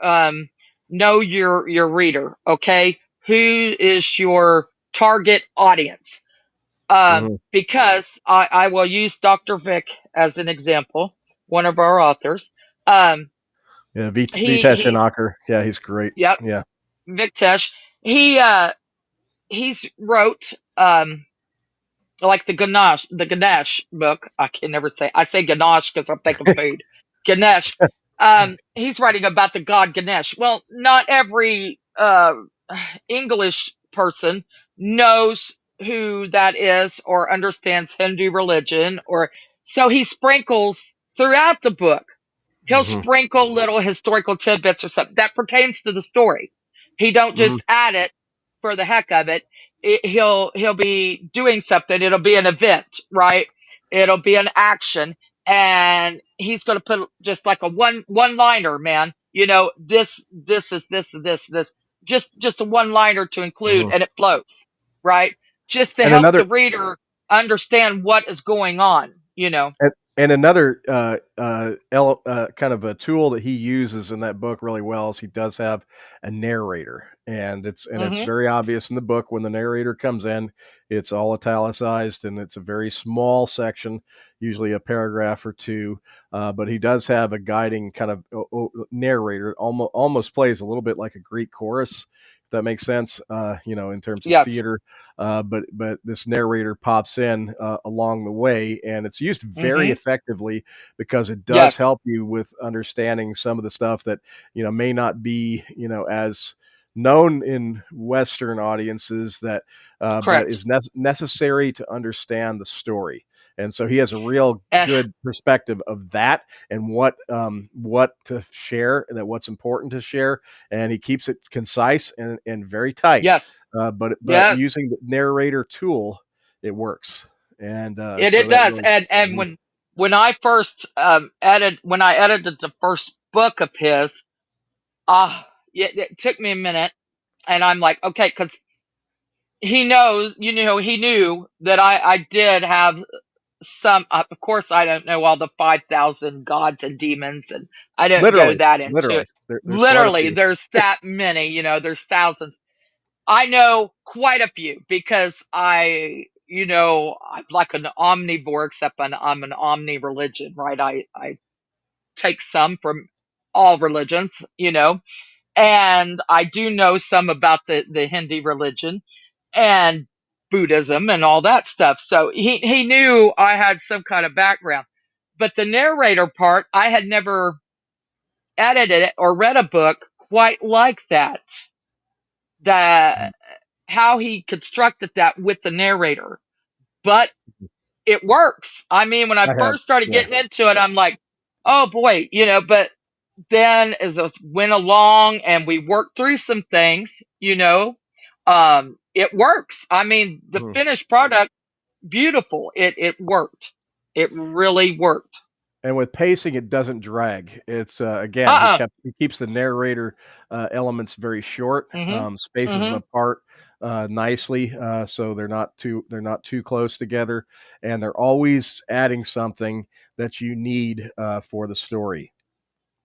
um, know your reader. Okay, who is your target audience? mhm. Because I will use Dr. Vic as an example, one of our authors. Um, Yeah, Vitesh he Shanakar, yeah, he's great. Yep, Yeah. Vic Tesh. He he's wrote like the Ganesh book. I can never say. I say Ganesh because I'm thinking food. Ganesh. He's writing about the god Ganesh. Well, not every English person knows who that is or understands Hindu religion, or so he sprinkles throughout the book. He'll Hmm. sprinkle little historical tidbits or something that pertains to the story. He don't Hmm. just add it for the heck of it. He'll be doing something. It'll be an event, right? It'll be an action, and he's going to put just like a one liner, man. You know, this is this. Just a one liner to include, Hmm. and it flows, right? Just to And help the another reader understand what is going on. You know. and another kind of a tool that he uses in that book really well is he does have a narrator, and it's Mm-hmm. very obvious in the book when the narrator comes in. It's all italicized, and it's a very small section, usually a paragraph or two. But he does have a guiding kind of narrator. Almost plays a little bit like a Greek chorus. If that makes sense, in terms of Yes. theater. But this narrator pops in along the way, and it's used very Mm-hmm. effectively because it does Yes. help you with understanding some of the stuff that may not be as known in Western audiences but Correct. is necessary to understand the story. And so he has a real Eh, good perspective of that and what to share and that what's important to share, and he keeps it concise and very tight. yes. But Yes. using the narrator tool, it works, and so It that does. really. And Mhm. when I first when I edited the first book of his, it took me a minute, and I'm like, okay, because he knew that I did have some. Of course, I don't know all the 5,000 gods and demons, and I don't go Literally, that into literally, it. there's quite a Literally, few. there's that many. There's thousands. I know quite a few because I'm like an omnivore, except I'm an omni religion, right? I take some from all religions, and I do know some about the Hindi religion and Buddhism and all that stuff. So he knew I had some kind of background. But the narrator part, I had never edited it or read a book quite like that. That how he constructed that with the narrator. But it works. I mean, when I I have, first started yeah. getting into it, I'm like, oh boy, but then as it went along and we worked through some things, it works. I mean, the Mhm. finished product, beautiful. It worked. It really worked. And with pacing, it doesn't drag. It's again, Uh-uh. he keeps the narrator elements very short, Mhm. spaces them Mhm. apart nicely, so they're not too close together, and they're always adding something that you need for the story.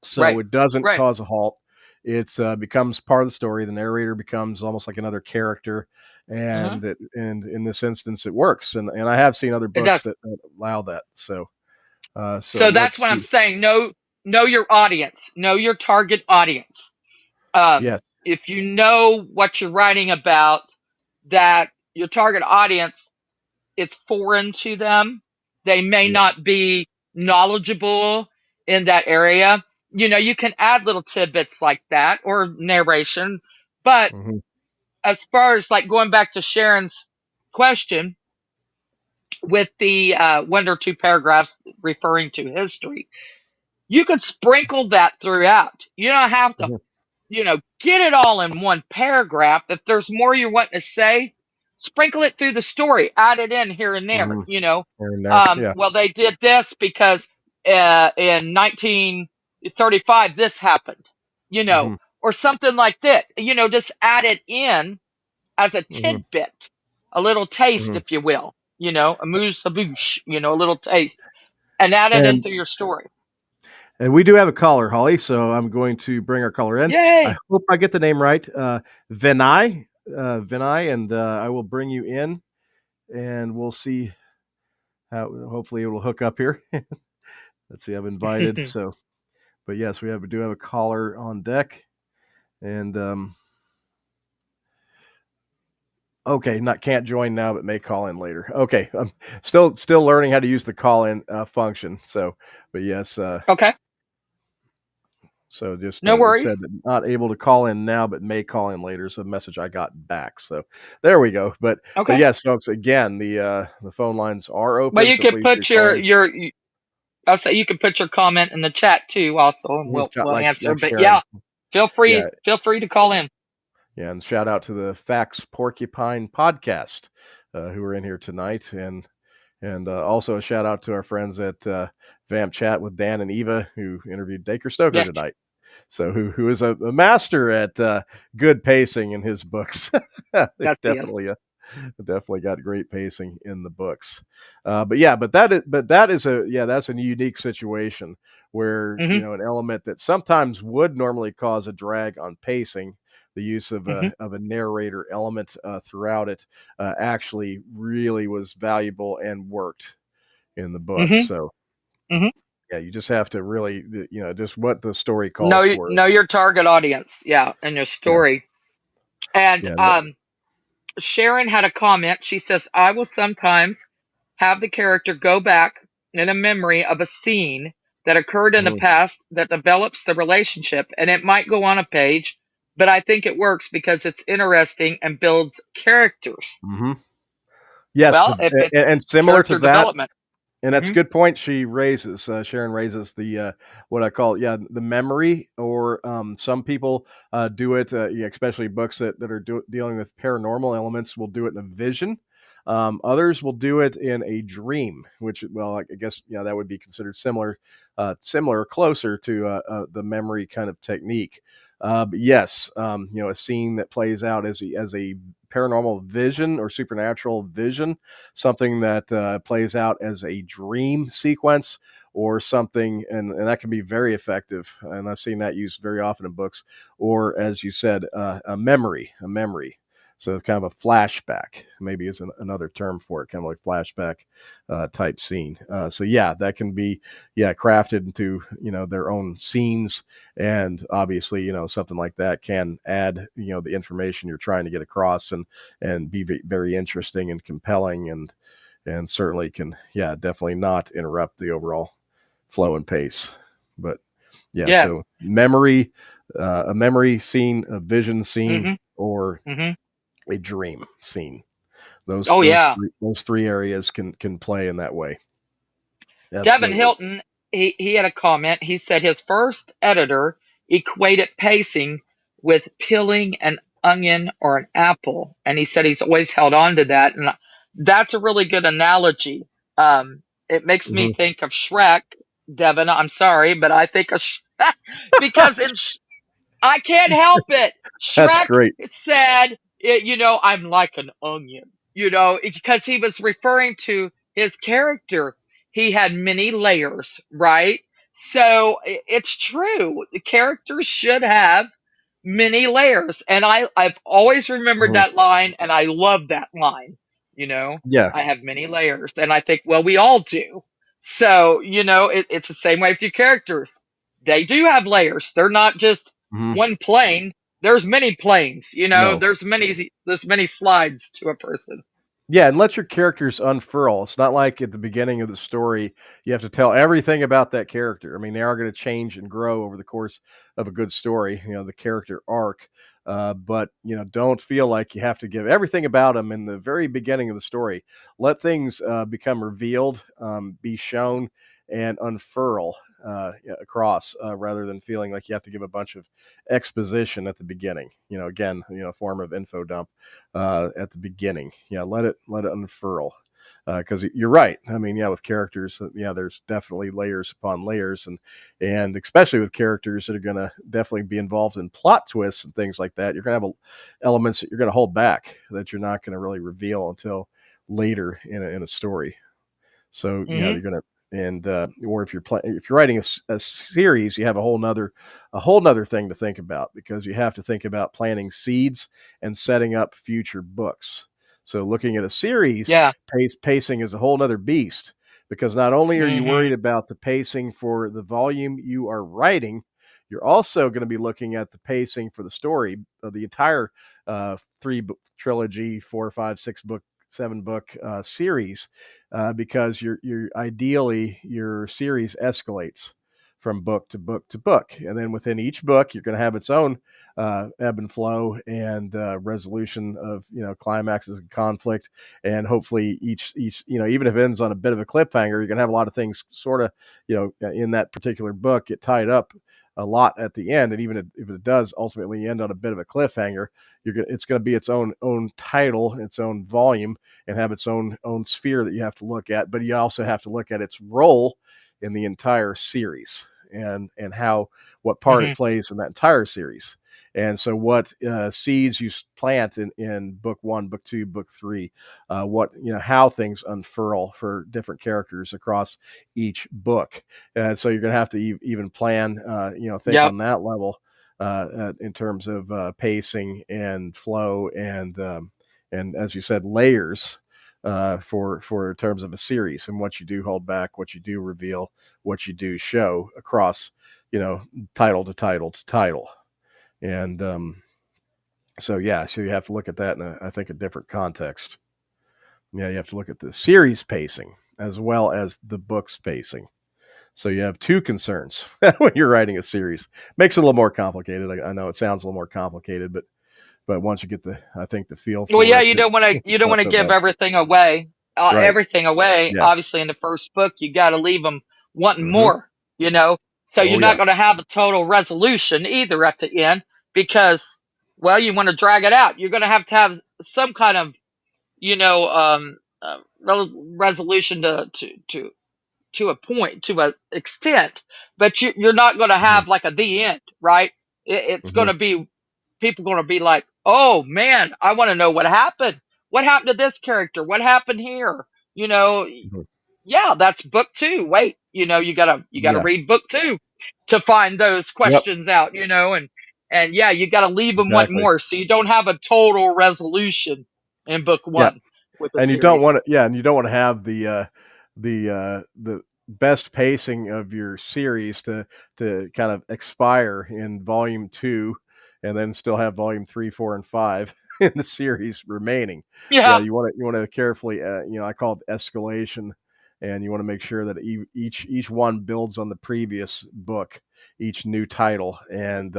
So Right. it doesn't Right. cause a halt. It's becomes part of the story. The narrator becomes almost like another character, Mhm. and in this instance, it works. And I have seen other It books does. that allow that. So So that's let's what I'm see. saying. Know your audience. Know your target audience. Yes. If you know what you're writing about, that your target audience, it's foreign to them. They may Yeah. not be knowledgeable in that area. You can add little tidbits like that or narration. But Hmm. as far as like going back to Sharon's question with the one or two paragraphs referring to history, you could sprinkle that throughout. You don't have to Hmm. get it all in one paragraph. If there's more you're wanting to say, sprinkle it through the story, add it in here and there. Hmm. Here and there. Yeah. Well, they did this because in 1935 this happened, Hmm. or something like that. Just add it in as a Hmm. tidbit, a little taste, Hmm. if you will. A mousse a bouche, a little taste, and add it And into your story. we do have a caller, Holly. So I'm going to bring our caller in. I Yay! hope I get the name right. Vinay, Vinay, and I will bring you in, and we'll see how. Hopefully, it will hook up here. Let's see. I've invited. So, but yes, we do have a caller on deck, and okay, not can't join now, but may call in later. Okay, I'm still learning how to use the call in function. So, but yes, Okay. So just No it said worries. that not able to call in now, but may call in later. So a message I got back. So there we go. But Okay. yes, folks. Again, the phone lines are Well, open. you So could please do put call in. I'll say you can put your comment in the chat too, also, and we'll answer. Like But Sharon. yeah, Yeah, feel free to call in. yeah. And shout out to the Fax Porcupine podcast who are in here tonight, and also a shout out to our friends at Vamp Chat with Dan and Eva who interviewed Dacre Stoker Yes, tonight. So who is a master at good pacing in his books. They yes, he is. definitely got great pacing in the books. But that's a unique situation where Mhm. an element that sometimes would normally cause a drag on pacing. The use Mhm. of a narrator element throughout it actually really was valuable and worked in the book. Mhm. So Mhm. yeah, you just have to really just what the story calls for. Know your target audience. Yeah, and your Yeah, story. And yeah. Sharon had a comment. She says, "I will sometimes have the character go back in a memory of a scene that occurred in the past that develops the relationship, and it might go on a page, but I think it works because it's interesting and builds characters." Mm-hmm. Yes, Well, if it's and similar to character that, development. and that's a Hmm. good point she raises. Sharon raises the what I call the memory, or some people do it, especially books that are dealing with paranormal elements will do it in a vision. Others will do it in a dream, which well, I guess that would be considered similar, closer to the memory kind of technique. But yes, a scene that plays out as a paranormal vision or supernatural vision, something that plays out as a dream sequence or something, and that can be very effective. And I've seen that used very often in books, or as you said, a memory. So kind of a flashback, maybe is another term for it, kind of like flashback type scene. So yeah, that can be crafted into their own scenes, and obviously something like that can add the information you're trying to get across, and be very interesting and compelling, and certainly can definitely not interrupt the overall flow and pace. But yeah, Yes. so a memory scene, a vision scene, Hmm. or Hmm. a dream scene. Oh yeah. Those three areas can play in that way. Devin Absolutely. Hilton, he had a comment. He said his first editor equated pacing with peeling an onion or an apple, and he said he's always held on to that, and that's a really good analogy. It makes me Mhm. think of Shrek. Devin, I'm sorry, but I think of because I can't help it. That's Shrek great. said, I'm like an onion, because he was referring to his character. He had many layers, right? So it's true. The characters should have many layers. And I've always remembered Mhm. that line, and I love that line. You know, Yeah. I have many layers. And I think, well, we all do. So, it's the same way with your characters. They do have layers. They're not just Mhm. one plane. There's many planes, No. there's many slides to a person. Yeah, and let your characters unfurl. It's not like at the beginning of the story you have to tell everything about that character. I mean, they are going to change and grow over the course of a good story, the character arc. But don't feel like you have to give everything about them in the very beginning of the story. Let things become revealed, be shown, and unfurl across, rather than feeling like you have to give a bunch of exposition at the beginning. Again, a form of info dump at the beginning. Yeah, let it unfurl. Because you're right. I mean, with characters, there's definitely layers upon layers, and especially with characters that are going to definitely be involved in plot twists and things like that. You're going to have elements that you're going to hold back, that you're not going to really reveal until later in a story. So Hmm. you're gonna, and or if you're writing a series, you have a whole nother thing to think about, because you have to think about planting seeds and setting up future books. So looking at a series, Yeah. pacing is a whole nother beast, because not only are you Hmm. worried about the pacing for the volume you are writing, you're also going to be looking at the pacing for the story of the entire three-book trilogy, 4, 5, 6 book, 7 book series, because you're ideally your series escalates from book to book to book. And then within each book, you're going to have its own ebb and flow and resolution of, climaxes and conflict. And hopefully each, even if it ends on a bit of a cliffhanger, you're going to have a lot of things sort of, in that particular book get tied up a lot at the end. And even if it does ultimately end on a bit of a cliffhanger, it's going to be its own title, its own volume, and have its own sphere that you have to look at. But you also have to look at its role in the entire series, and what part it Mhm. plays in that entire series. And so what seeds you plant in book one, book two, book three, what, how things unfurl for different characters across each book. And so you're going to have to even plan, think Yep. on that level in terms of pacing and flow and as you said, layers for terms of a series, and what you do hold back, what you do reveal, what you do show across, title to title to title. And so you have to look at that in I think a different context. Yeah, you have to look at the series pacing as well as the book's pacing. So you have two concerns when you're writing a series. Makes it a little more complicated. I know it sounds a little more complicated, but once you get I think the feel Well, for yeah, it, you it's don't not want to so give bad. everything away. Right. Everything away. Yeah. Obviously, in the first book, you got to leave them wanting Hmm. more. You know, so Oh you're not yeah. going to have a total resolution either at the end because, well, you want to drag it out. You're going to have some kind of, resolution to a point, to a extent, but you're not going to Hmm. have like a the end, right? It's going Hmm. to be people going to be like, oh man, I want to know what happened. What happened to this character? What happened here? You know, Hmm. yeah, that's book two. Wait, you gotta Yeah. read book two to find those Yep. questions out. And yeah, you gotta leave them wanting Exactly. more, so you don't have a total resolution in book Yeah. one with a And you don't series. want to, yeah, and you don't want to have the best pacing of your series to kind of expire in volume two, and then still have volume three, four, and five in the series remaining. Yeah, Yeah, you want to carefully, I call it escalation, and you want to make sure that each one builds on the previous book, each new title, and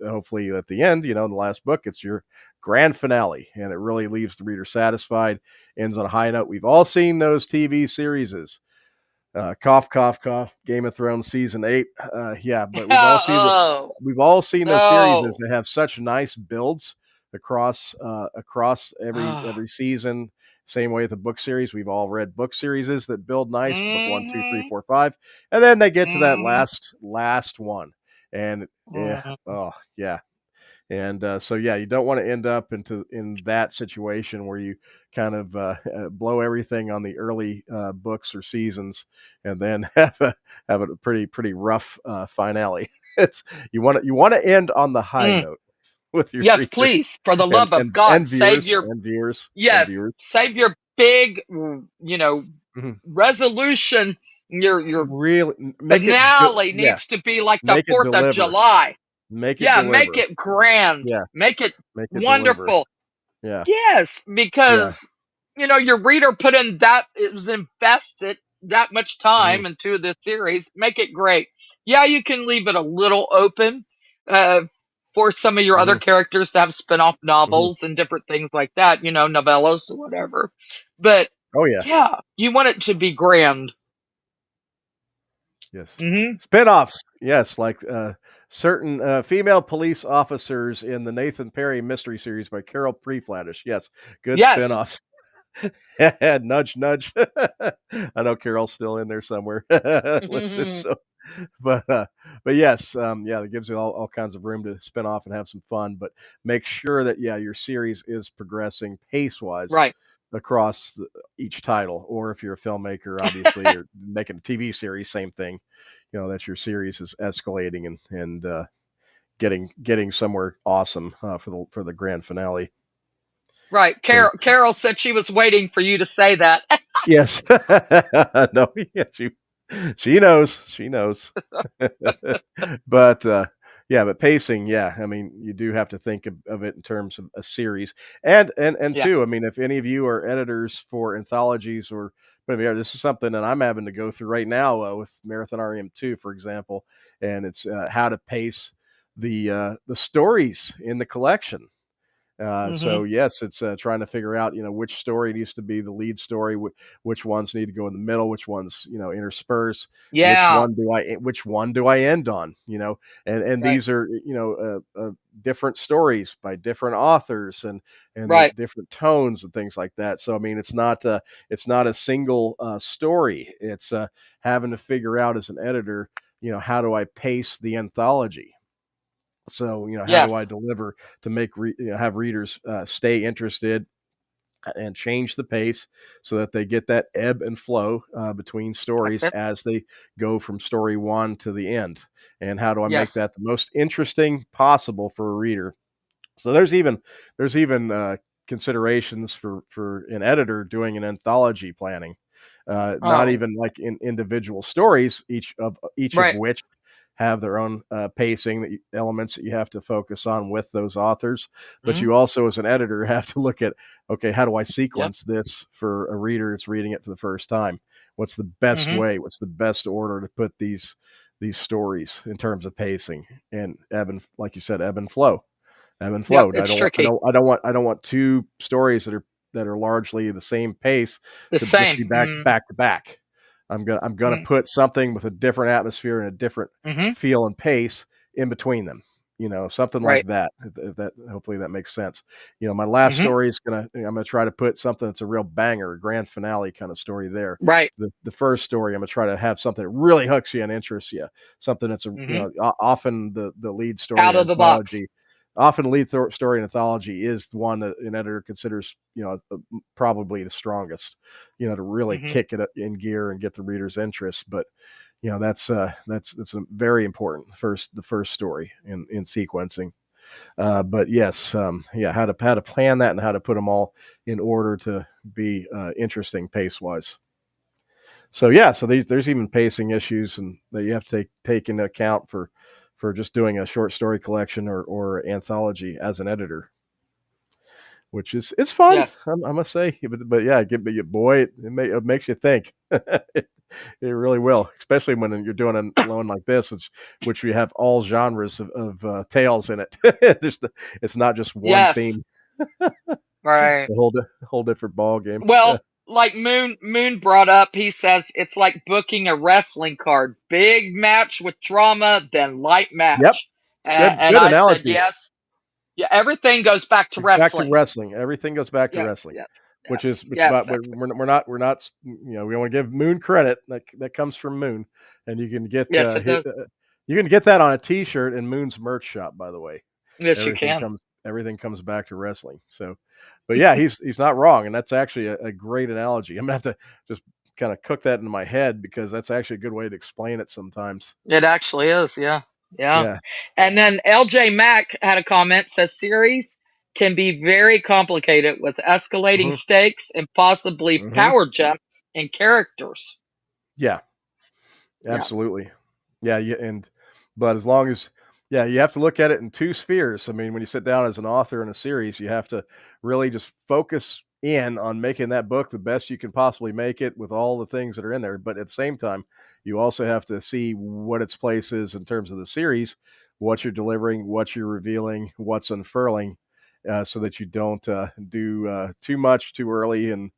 hopefully at the end, in the last book, it's your grand finale, and it really leaves the reader satisfied, ends on a high note. We've all seen those TV series. Cough, cough, cough. Game of Thrones season 8. Yeah, but oh we've all seen those series no. that have such nice builds across every season. Same way with the book series. We've all read book series that build nice. Book one, two, three, Mhm. four, five, and then they get to that Mhm. last one, and yeah, Mhm. oh yeah, and so yeah, you don't want to end up in that situation where you kind of blow everything on the early books or seasons, and then have a pretty rough finale. It's you want to end on the high Mm. note with your Yes, readers please, for the and love of and God, and viewers and viewers and yes, viewers. save your big, Mhm. resolution. Your Really make it good. finale Yeah, needs to be like the make it 4th of deliver. July. Make it Yeah, make deliver. it grand. Yeah, Make it make it deliver. wonderful. Yeah, Yes, yeah. because your reader put in that it was invested that much Mhm, time into this series. Make it great. Yeah, you can leave it a little open uh, for some of your other mhm, characters to have spin-off mhm. novels and different things like that. Novellas or whatever. But Oh yeah. yeah, you want it to be grand. Yes. Hmm. Spinoffs, yes, like certain female police officers in the Nathan Perry mystery series by Carol Preflatish. Yes, good Yes. spinoffs. Nudge, nudge. I know Carol's still in there somewhere. Listen, so but yes, yeah, that gives you all kinds of room to spin off and have some fun. But make sure that your series is progressing pace wise Right. across each title. Or if you're a filmmaker, obviously you're making a TV series, same thing. That your series is escalating and getting somewhere awesome for the grand finale. Right. So Carol said she was waiting for you to say that. yes, no, yes, She knows. She knows. But yeah, but pacing, yeah. I mean, you do have to think of it in terms of a series, and Yeah. two. I mean, if any of you are editors for anthologies or, but I mean, this is something that I'm having to go through right now with Marathon REM 2, for example, and it's how to pace the stories in the collection. So Mhm. yes, it's trying to figure out, which story needs to be the lead story, which ones need to go in the middle, which ones, intersperse, Yeah. which one do I end on, and Right. these are, different stories by different authors and the Right. different tones and things like that. So I mean, it's not a single story. It's having to figure out as an editor, how do I pace the anthology? So, how do I Yes. deliver to make have readers stay interested and change the pace so that they get that ebb and flow between That's stories it. as they go from story one to the end? And how do I make Yes. that the most interesting possible for a reader? So there's even considerations for an editor doing an anthology planning, not Oh. even like in individual stories, each of Right. which have their own pacing elements that you have to focus on with those authors. But Mhm. you also, as an editor, have to look at, okay, how do I Yep. sequence this for a reader that's reading it for the first time? What's the best Mhm. way? What's the best order to put these stories in terms of pacing and like you said, ebb and Yep. flow. I It's don't want tricky. I don't want two stories that are largely the same pace The to just same. be Mm. back to back. I'm gonna Mm. put something with a different atmosphere and a different Mhm. feel and pace in between them. Something like Right. that. That hopefully that makes sense. My last Mhm. story is I'm gonna try to put something that's a real banger, a grand finale kind of story there. Right. The first story, I'm gonna try to have something that really hooks you and interests you. Something that's Mhm. often the lead story Out in of the box. anthology. Often, the lead story in anthology is the one that an editor considers, probably the strongest, to really Mhm. kick it in gear and get the reader's interest. But that's a very important the first story in sequencing. But yes, yeah, how to plan that and how to put them all in order to be interesting pace wise. So yeah, so there's even pacing issues and that you have to take into account for just doing a short story collection or anthology as an editor, which is it's fun. Yes. I must say, but yeah, boy, it makes you think. It really will, especially when you're doing a loan like this, which we have all genres of tales in it. It's not just one Yes. theme. It's Right. a whole different ball game. Well, like Moon brought up, he says it's like booking a wrestling card. Big match with drama, then light Yep, match. And good I said analogy. yes. Yeah, everything goes back to Back to wrestling. wrestling. Everything goes back to Yeah, wrestling, yes, which yes, is yes. but That's we're not we want to give Moon credit that comes from Moon, and yes, it does. you can get that on a T-shirt in Moon's merch shop. By the way, Yes, you everything can. comes everything comes back to wrestling. So, but yeah, he's not wrong, and that's actually a great analogy. I'm gonna have to just kind of cook that into my head because that's actually a good way to explain it sometimes. It actually is. Yeah, yeah. Yeah. And then LJ Mack had a comment. Says series can be very complicated with escalating Hmm. stakes and possibly Hmm. power jumps in characters. Yeah. Yeah, Absolutely. Yeah, but as long as yeah, you have to look at it in two spheres. I mean, when you sit down as an author in a series, you have to really just focus in on making that book the best you can possibly make it with all the things that are in there. But at the same time, you also have to see what its place is in terms of the series, what you're delivering, what you're revealing, what's unfurling, so that you don't do too much too early and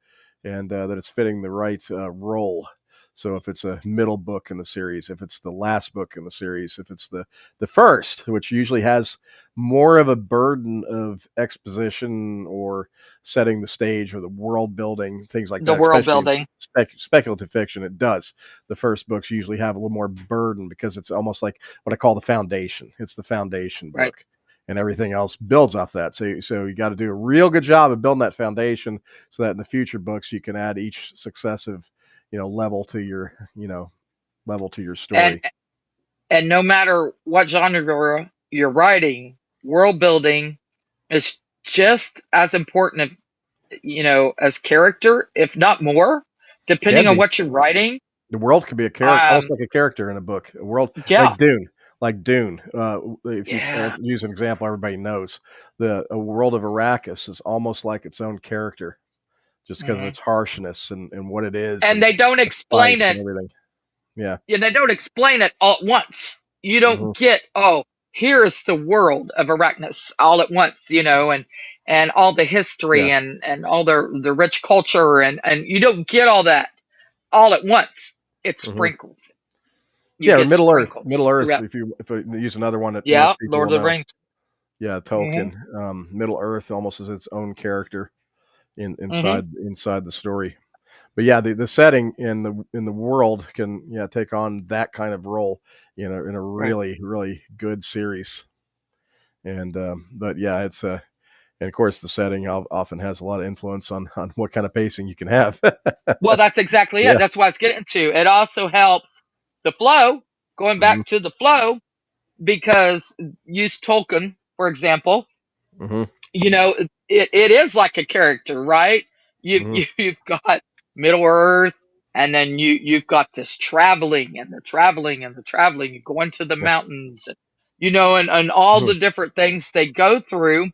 that it's fitting the right role. So if it's a middle book in the series, if it's the last book in the series, if it's the first, which usually has more of a burden of exposition or setting the stage or the world building, things like the that, world especially in building. speculative fiction, it does. The first books usually have a little more burden because it's almost like what I call the foundation. It's the foundation Right. book. And everything else builds off that. So you got to do a real good job of building that foundation so that in the future books you can add each successive level to your And story. and no matter what genre you're writing, world building is just as important, as character, if not more, depending Can on be, what you're writing. The world could be a character, almost Um, like a character in a book. A world yeah, like Dune, like Dune. If you yeah, use an example, everybody knows the a world of Arrakis is almost like its own character, just because of mhm. its harshness and what it is, And and they don't the explain spice it. and everything. Yeah. Yeah, they don't explain it all at once. You don't Hmm. get, oh, here's the world of Arachnis all at once, and all the history Yeah. and all the rich culture and you don't get all that all at once. It Hmm. sprinkles. You Yeah. Or get Middle Earth. sprinkles Middle Earth. throughout. If I use another one that Yeah, most people Lord will of the know. Rings. Yeah, Mhm. Tolkien. Middle Earth almost is its own character Mhm. inside the story. But yeah, the setting in the world can take on that kind of role, in a Right. really good series. And but yeah, it's and of course the setting often has a lot of influence on what kind of pacing you can have. Well, that's exactly it. Yeah. That's what I was getting to. It also helps the flow, going Hmm. back to the flow, because use Tolkien, for example, Hmm. it is like a character, right? Hmm. You've got Middle Earth, and then you've got this traveling and the traveling and the traveling. You go into the Yeah. mountains, and all Hmm. the different things they go through,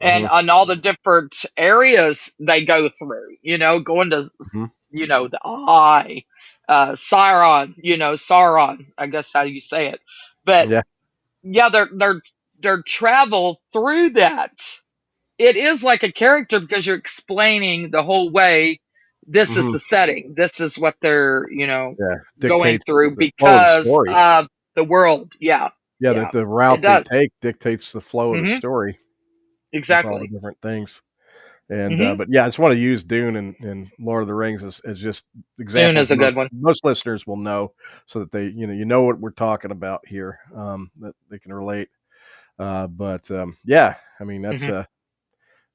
and Hmm. on all the different areas they go through. Going to Hmm. the Eye, Sauron. I guess how you say it, but Yeah. yeah, their travel through that, it is like a character because you're explaining the whole way. This is Hmm. the setting. This is what they're Yeah. going Dictates through the flow of the because story. of the world. Yeah, Yeah, yeah, the it route they does. take dictates the flow of the Hmm. story with all the Exactly. different things. And Hmm. but yeah, I just want to use Dune and Lord of the Rings as just Dune examples is a good one. most listeners will know, so that they you know what we're talking about here, that they can relate. But yeah, I mean that's Hmm.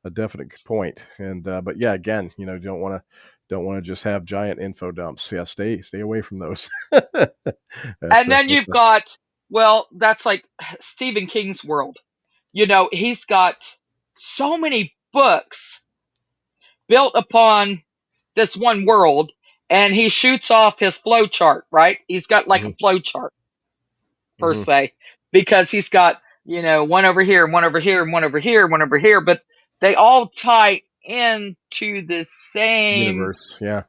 a definite point. And but yeah, again, you don't want to just have giant info dumps. Yeah, stay away from those. And then That's you've got, well, that's like Stephen King's world. He's got so many books built upon this one world, and he shoots off his flow chart, right? He's got like a hmm. flow chart per Hmm. se, because he's got, one over here and one over here and one over here and one over here, but they all tie into the same Universe. Yeah.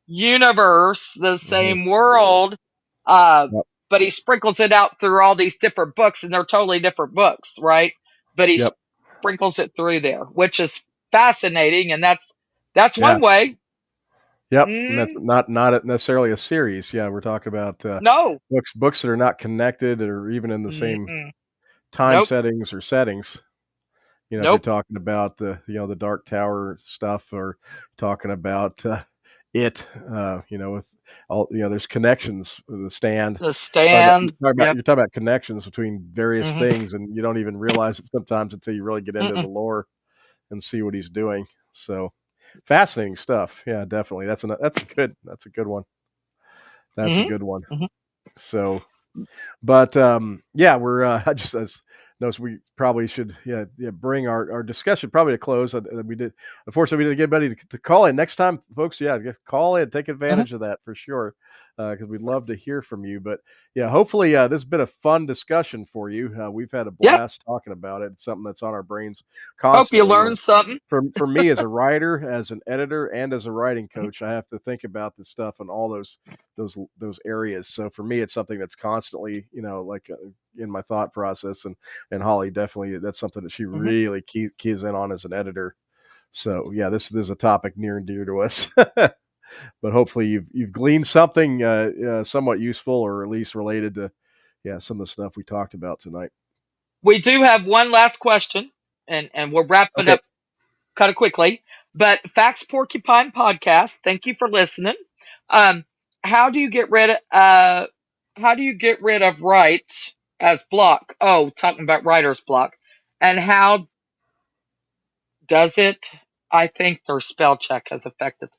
universe, the Hmm. same world. Uh, Yep. but he sprinkles it out through all these different books, and they're totally different books, right? But he Yep. sprinkles it through there, which is fascinating, and that's Yeah. one way. Yep, and that's Mm, not necessarily a series. Yeah, we're talking about no. books that are not connected or even in the same Mm-mm. time Nope. settings or settings. If you're Nope. talking about the Dark Tower stuff, or talking about with all there's connections with the stand. The Stand. Yep. You're talking about connections between various Mhm. things, and you don't even realize it sometimes until you really get into the Mm-mm. lore and see what he's doing. So fascinating stuff. Yeah, definitely. That's a good one. That's a Mhm. good one. Mhm. So, but yeah, we're I just as noticed we probably should bring our discussion probably to close. We did, unfortunately we didn't get anybody to call in next time, folks. Yeah, call in, take Mhm. advantage of that for sure, because we'd love to hear from you. But yeah, hopefully this has been a fun discussion for you. We've had a Yep. blast talking about it. It's something that's on our brains Hope you constantly. learned something. For me as a writer, as an editor, and as a writing coach, I have to think about this stuff and all those areas. So for me, it's something that's constantly, like in my thought process. And Holly definitely, that's something that she Mhm. really keys in on as an editor. So yeah, this is a topic near and dear to us. But hopefully you've gleaned something somewhat useful, or at least related to some of the stuff we talked about tonight. We do have one last question, and we'll wrap it Okay. up kind of quickly. But Facts Porcupine Podcast, thank you for listening. Um, how do you get rid of write as block? Oh, talking about writer's block, and how does it? I think their spell check has affected.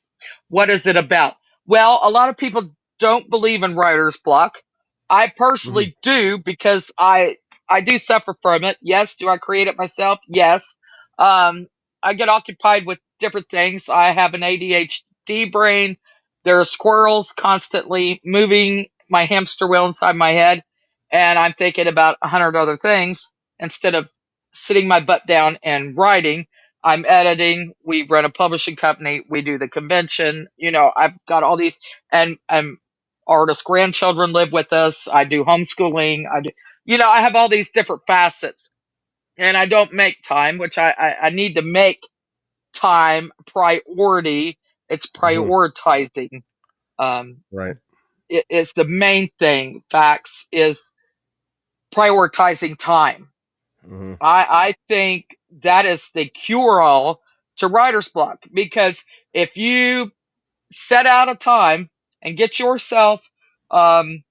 What is it about? Well, a lot of people don't believe in writer's block. I Hmm. personally do because I do suffer from it. Yes, do I create it myself? Yes. Um, I get occupied with different things. I have an ADHD brain. There are squirrels constantly moving my hamster wheel inside my head, and I'm thinking about 100 other things instead of sitting my butt down and writing. I'm editing. We run a publishing company. We do the convention. I've got all these, and artist grandchildren live with us. I do homeschooling. I have all these different facets, and I don't make time, which I need to make time priority. It's Hmm. prioritizing. Um, Right. is the main thing. Facts is prioritizing time. Hmm. I think that is the cure all to writer's block, because if you set out a time and get yourself um,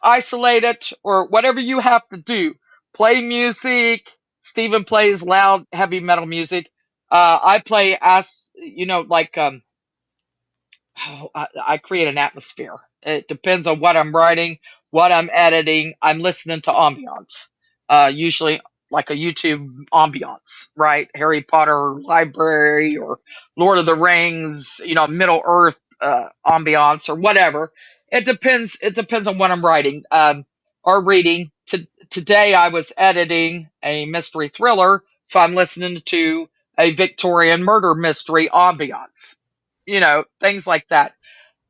isolated or whatever you have to do, play music. Steven plays loud, heavy metal music. I play like I create an atmosphere. It depends on what I'm writing, what I'm editing. I'm listening to ambiance, usually like a YouTube ambiance, right? Harry Potter library or Lord of the Rings, Middle Earth ambiance or whatever. It depends. It depends on what I'm writing or reading. Today I was editing a mystery thriller, so I'm listening to a Victorian murder mystery ambiance, things like that,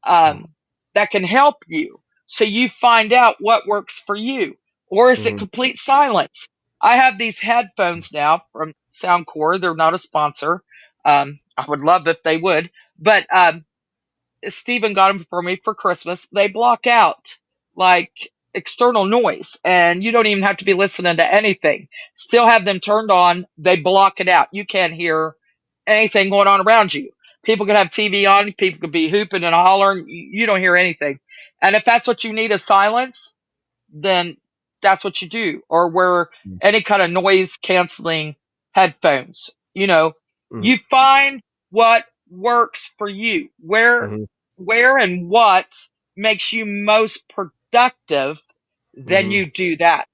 that can help you. So you find out what works for you. Or is it Hmm. complete silence? I have these headphones now from Soundcore. They're not a sponsor. I would love if they would. But Stephen got them for me for Christmas. They block out like external noise, and you don't even have to be listening to anything. Still have them turned on. They block it out. You can't hear anything going on around you. People could have TV on. People could be hooping and hollering. You don't hear anything. And if that's what you need is silence, then that's what you do. Or wear any kind of noise canceling headphones. Hmm. You find what works for you. Hmm. Where and what makes you most productive, then Hmm. you do that.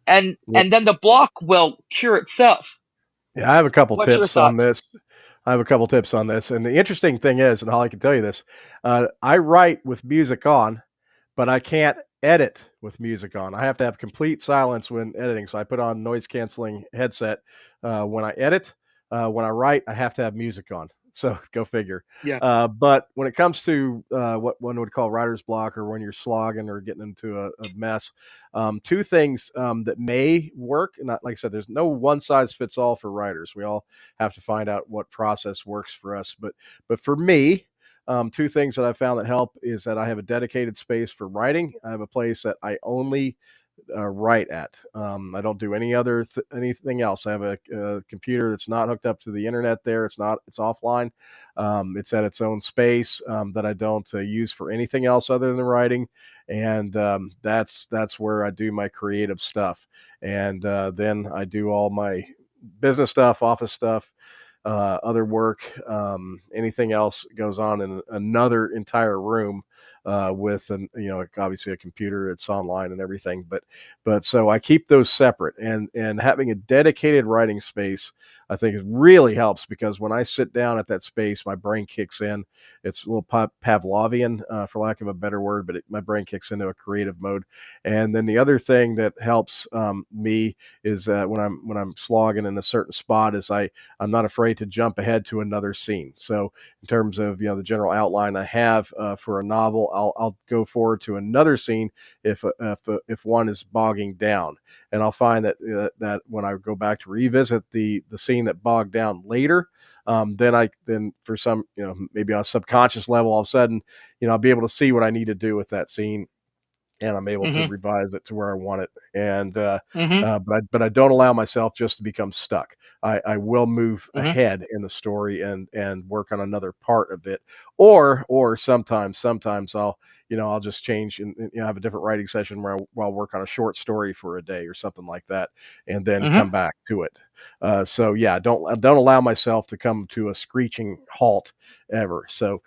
And Yep. and then the block will cure itself. Yeah, I have a couple What's your tips on thoughts? this. I have a couple tips on this, and the interesting thing is, and Holly can tell you this, I write with music on, but I can't edit with music on. I have to have complete silence when editing. So I put on noise canceling headset when I edit. When I write, I have to have music on. So go figure. Yeah. But when it comes to what one would call writer's block, or when you're slogging or getting into a mess, two things that may work. And like I said, there's no one size fits all for writers. We all have to find out what process works for us. But for me, two things that I found that help is that I have a dedicated space for writing. I have a place that I only write at. I don't do anything else. I have a computer that's not hooked up to the internet. There, it's offline. It's at its own space that I don't use for anything else other than writing, and that's where I do my creative stuff. And then I do all my business stuff, office stuff, other work, anything else goes on in another entire room with obviously a computer, it's online and everything. But so I keep those separate, and having a dedicated writing space, I think it really helps, because when I sit down at that space, my brain kicks in. It's a little Pavlovian, for lack of a better word, but my brain kicks into a creative mode. And then the other thing that helps me is when I'm slogging in a certain spot is I'm not afraid to jump ahead to another scene. So in terms of the general outline I have for a novel, I'll go forward to another scene if one is bogging down, and I'll find that when I go back to revisit the scene that bogged down later, then for some maybe on a subconscious level, all of a sudden I'll be able to see what I need to do with that scene, and I'm able to Mhm. revise it to where I want it. And Mhm. but I don't allow myself just to become stuck. I will move Mhm. ahead in the story and work on another part of it, or sometimes I'll just change and have a different writing session where I'll work on a short story for a day or something like that, and then Mhm. come back to it. So yeah, don't allow myself to come to a screeching halt ever. So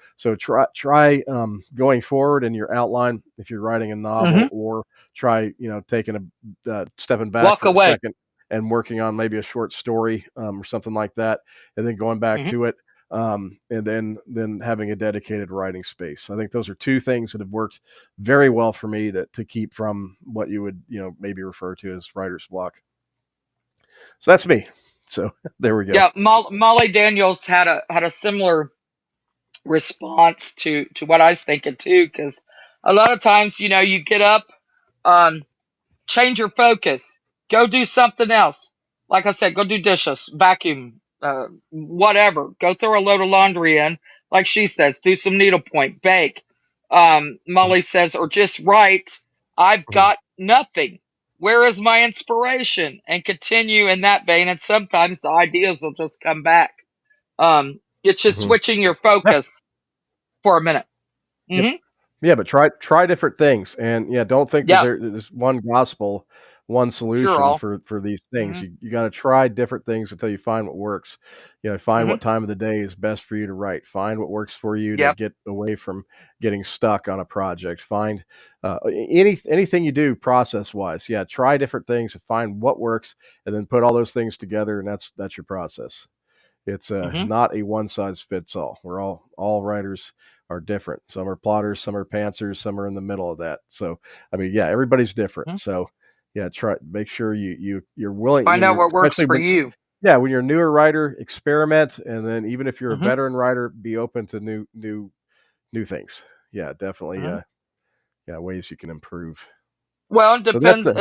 try going forward in your outline if you're writing a novel, Mhm. or try taking stepping back Walk for a away. second and working on maybe a short story or something like that, and then going back Mhm. to it. and then having a dedicated writing space. I think those are two things that have worked very well for me to keep from what you would maybe refer to as writer's block. So that's me. So there we go. Yeah, Molly Daniels had a similar response to what I was thinking too, because a lot of times, you get up, um, change your focus, go do something else. Like I said, go do dishes, vacuum, whatever. Go throw a load of laundry in. Like she says, do some needlepoint, bake. Molly says, or just write. I've got nothing. Where is my inspiration? And continue in that vein. And sometimes the ideas will just come back. It's just Mm-hmm. switching your Yeah. focus for a minute. Yep. Hmm. Yeah, but try different things, and yeah, don't think that Yeah, there's one gospel, one cure solution all. for these things. Hmm. You got to try different things until you find what works. Find Hmm. what time of the day is best for you to write. Find what works for you to Yep. get away from getting stuck on a project. Find anything you do process wise. Yeah, try different things and find what works, and then put all those things together, and that's your process. It's Hmm. not a one size fits all. We're all writers are different. Some are plotters, some are pantsers, some are in the middle of that. So I mean, yeah, everybody's different. Hmm. So yeah, try make sure you're willing Find when out you're what works especially for when you. when you're a newer writer, experiment, and then even if you're a Hmm. veteran writer, be open to new things. Yeah, definitely. Hmm. Yeah, ways you can improve. Well, it So that's depends,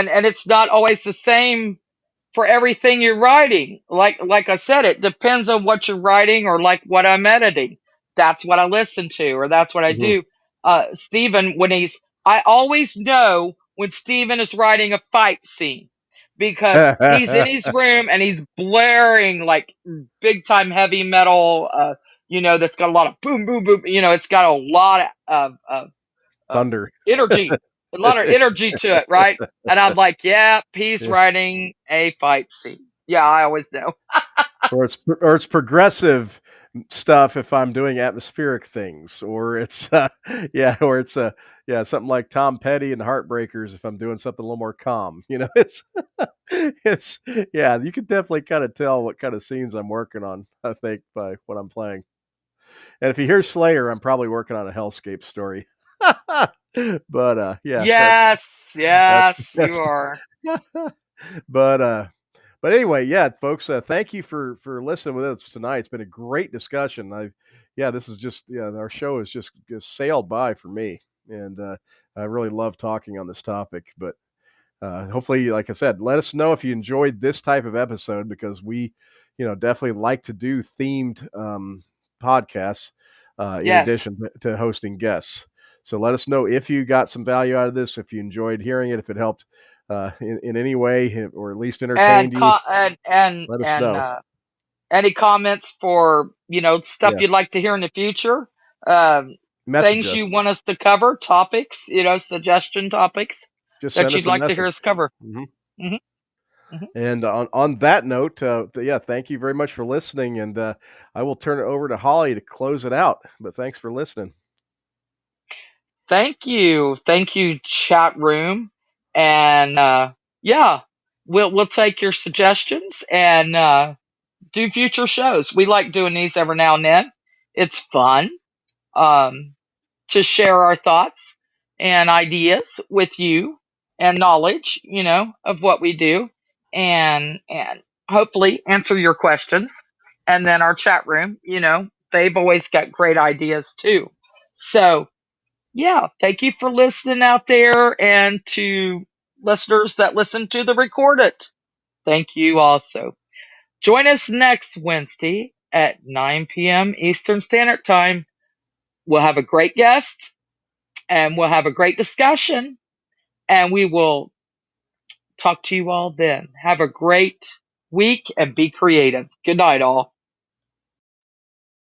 and it's not always the same for everything you're writing. Like I said, it depends on what you're writing, or like what I'm editing. That's what I listen to, or that's what I mhm. do. Stephen, I always know when Stephen is writing a fight scene, because he's in his room and he's blaring like big time heavy metal. That's got a lot of boom, boom, boom. It's got a lot of Thunder. energy, a lot of energy to it, right? And I'm like, yeah, he's Yeah. writing a fight scene. Yeah, I always know. Or it's progressive stuff if I'm doing atmospheric things, or it's yeah, or it's yeah, something like Tom Petty and Heartbreakers if I'm doing something a little more calm. It's it's yeah, you can definitely kind of tell what kind of scenes I'm working on, I think, by what I'm playing. And if you hear Slayer, I'm probably working on a hellscape story. But yeah, Yes, that's yes, you that's are. but anyway, yeah, folks, thank you for listening with us tonight. It's been a great discussion. Yeah, this is just yeah, our show has just sailed by for me, and I really love talking on this topic. But hopefully, like I said, let us know if you enjoyed this type of episode because we, definitely like to do themed podcasts in Yes. addition to hosting guests. So let us know if you got some value out of this, if you enjoyed hearing it, if it helped in any way, or at least entertained And you. Let us and know. any comments for, stuff Yeah, you'd like to hear in the future? Um, message Things us. you want us to cover, topics, suggestion topics Just that send you'd us a like to hear message. us cover. Hmm. Hmm. Hmm. And on that note, yeah, thank you very much for listening, and I will turn it over to Holly to close it out. But thanks for listening. Thank you, chat room, and yeah, we'll take your suggestions and do future shows. We like doing these every now and then. It's fun um, to share our thoughts and ideas with you, and knowledge, of what we do, and hopefully answer your questions. And then our chat room, they've always got great ideas too. So yeah, thank you for listening out there, and to listeners that listen to the recorded. Thank you also. Join us next Wednesday at 9 p.m. Eastern Standard Time. We'll have a great guest, and we'll have a great discussion, and we will talk to you all then. Have a great week and be creative. Good night, all.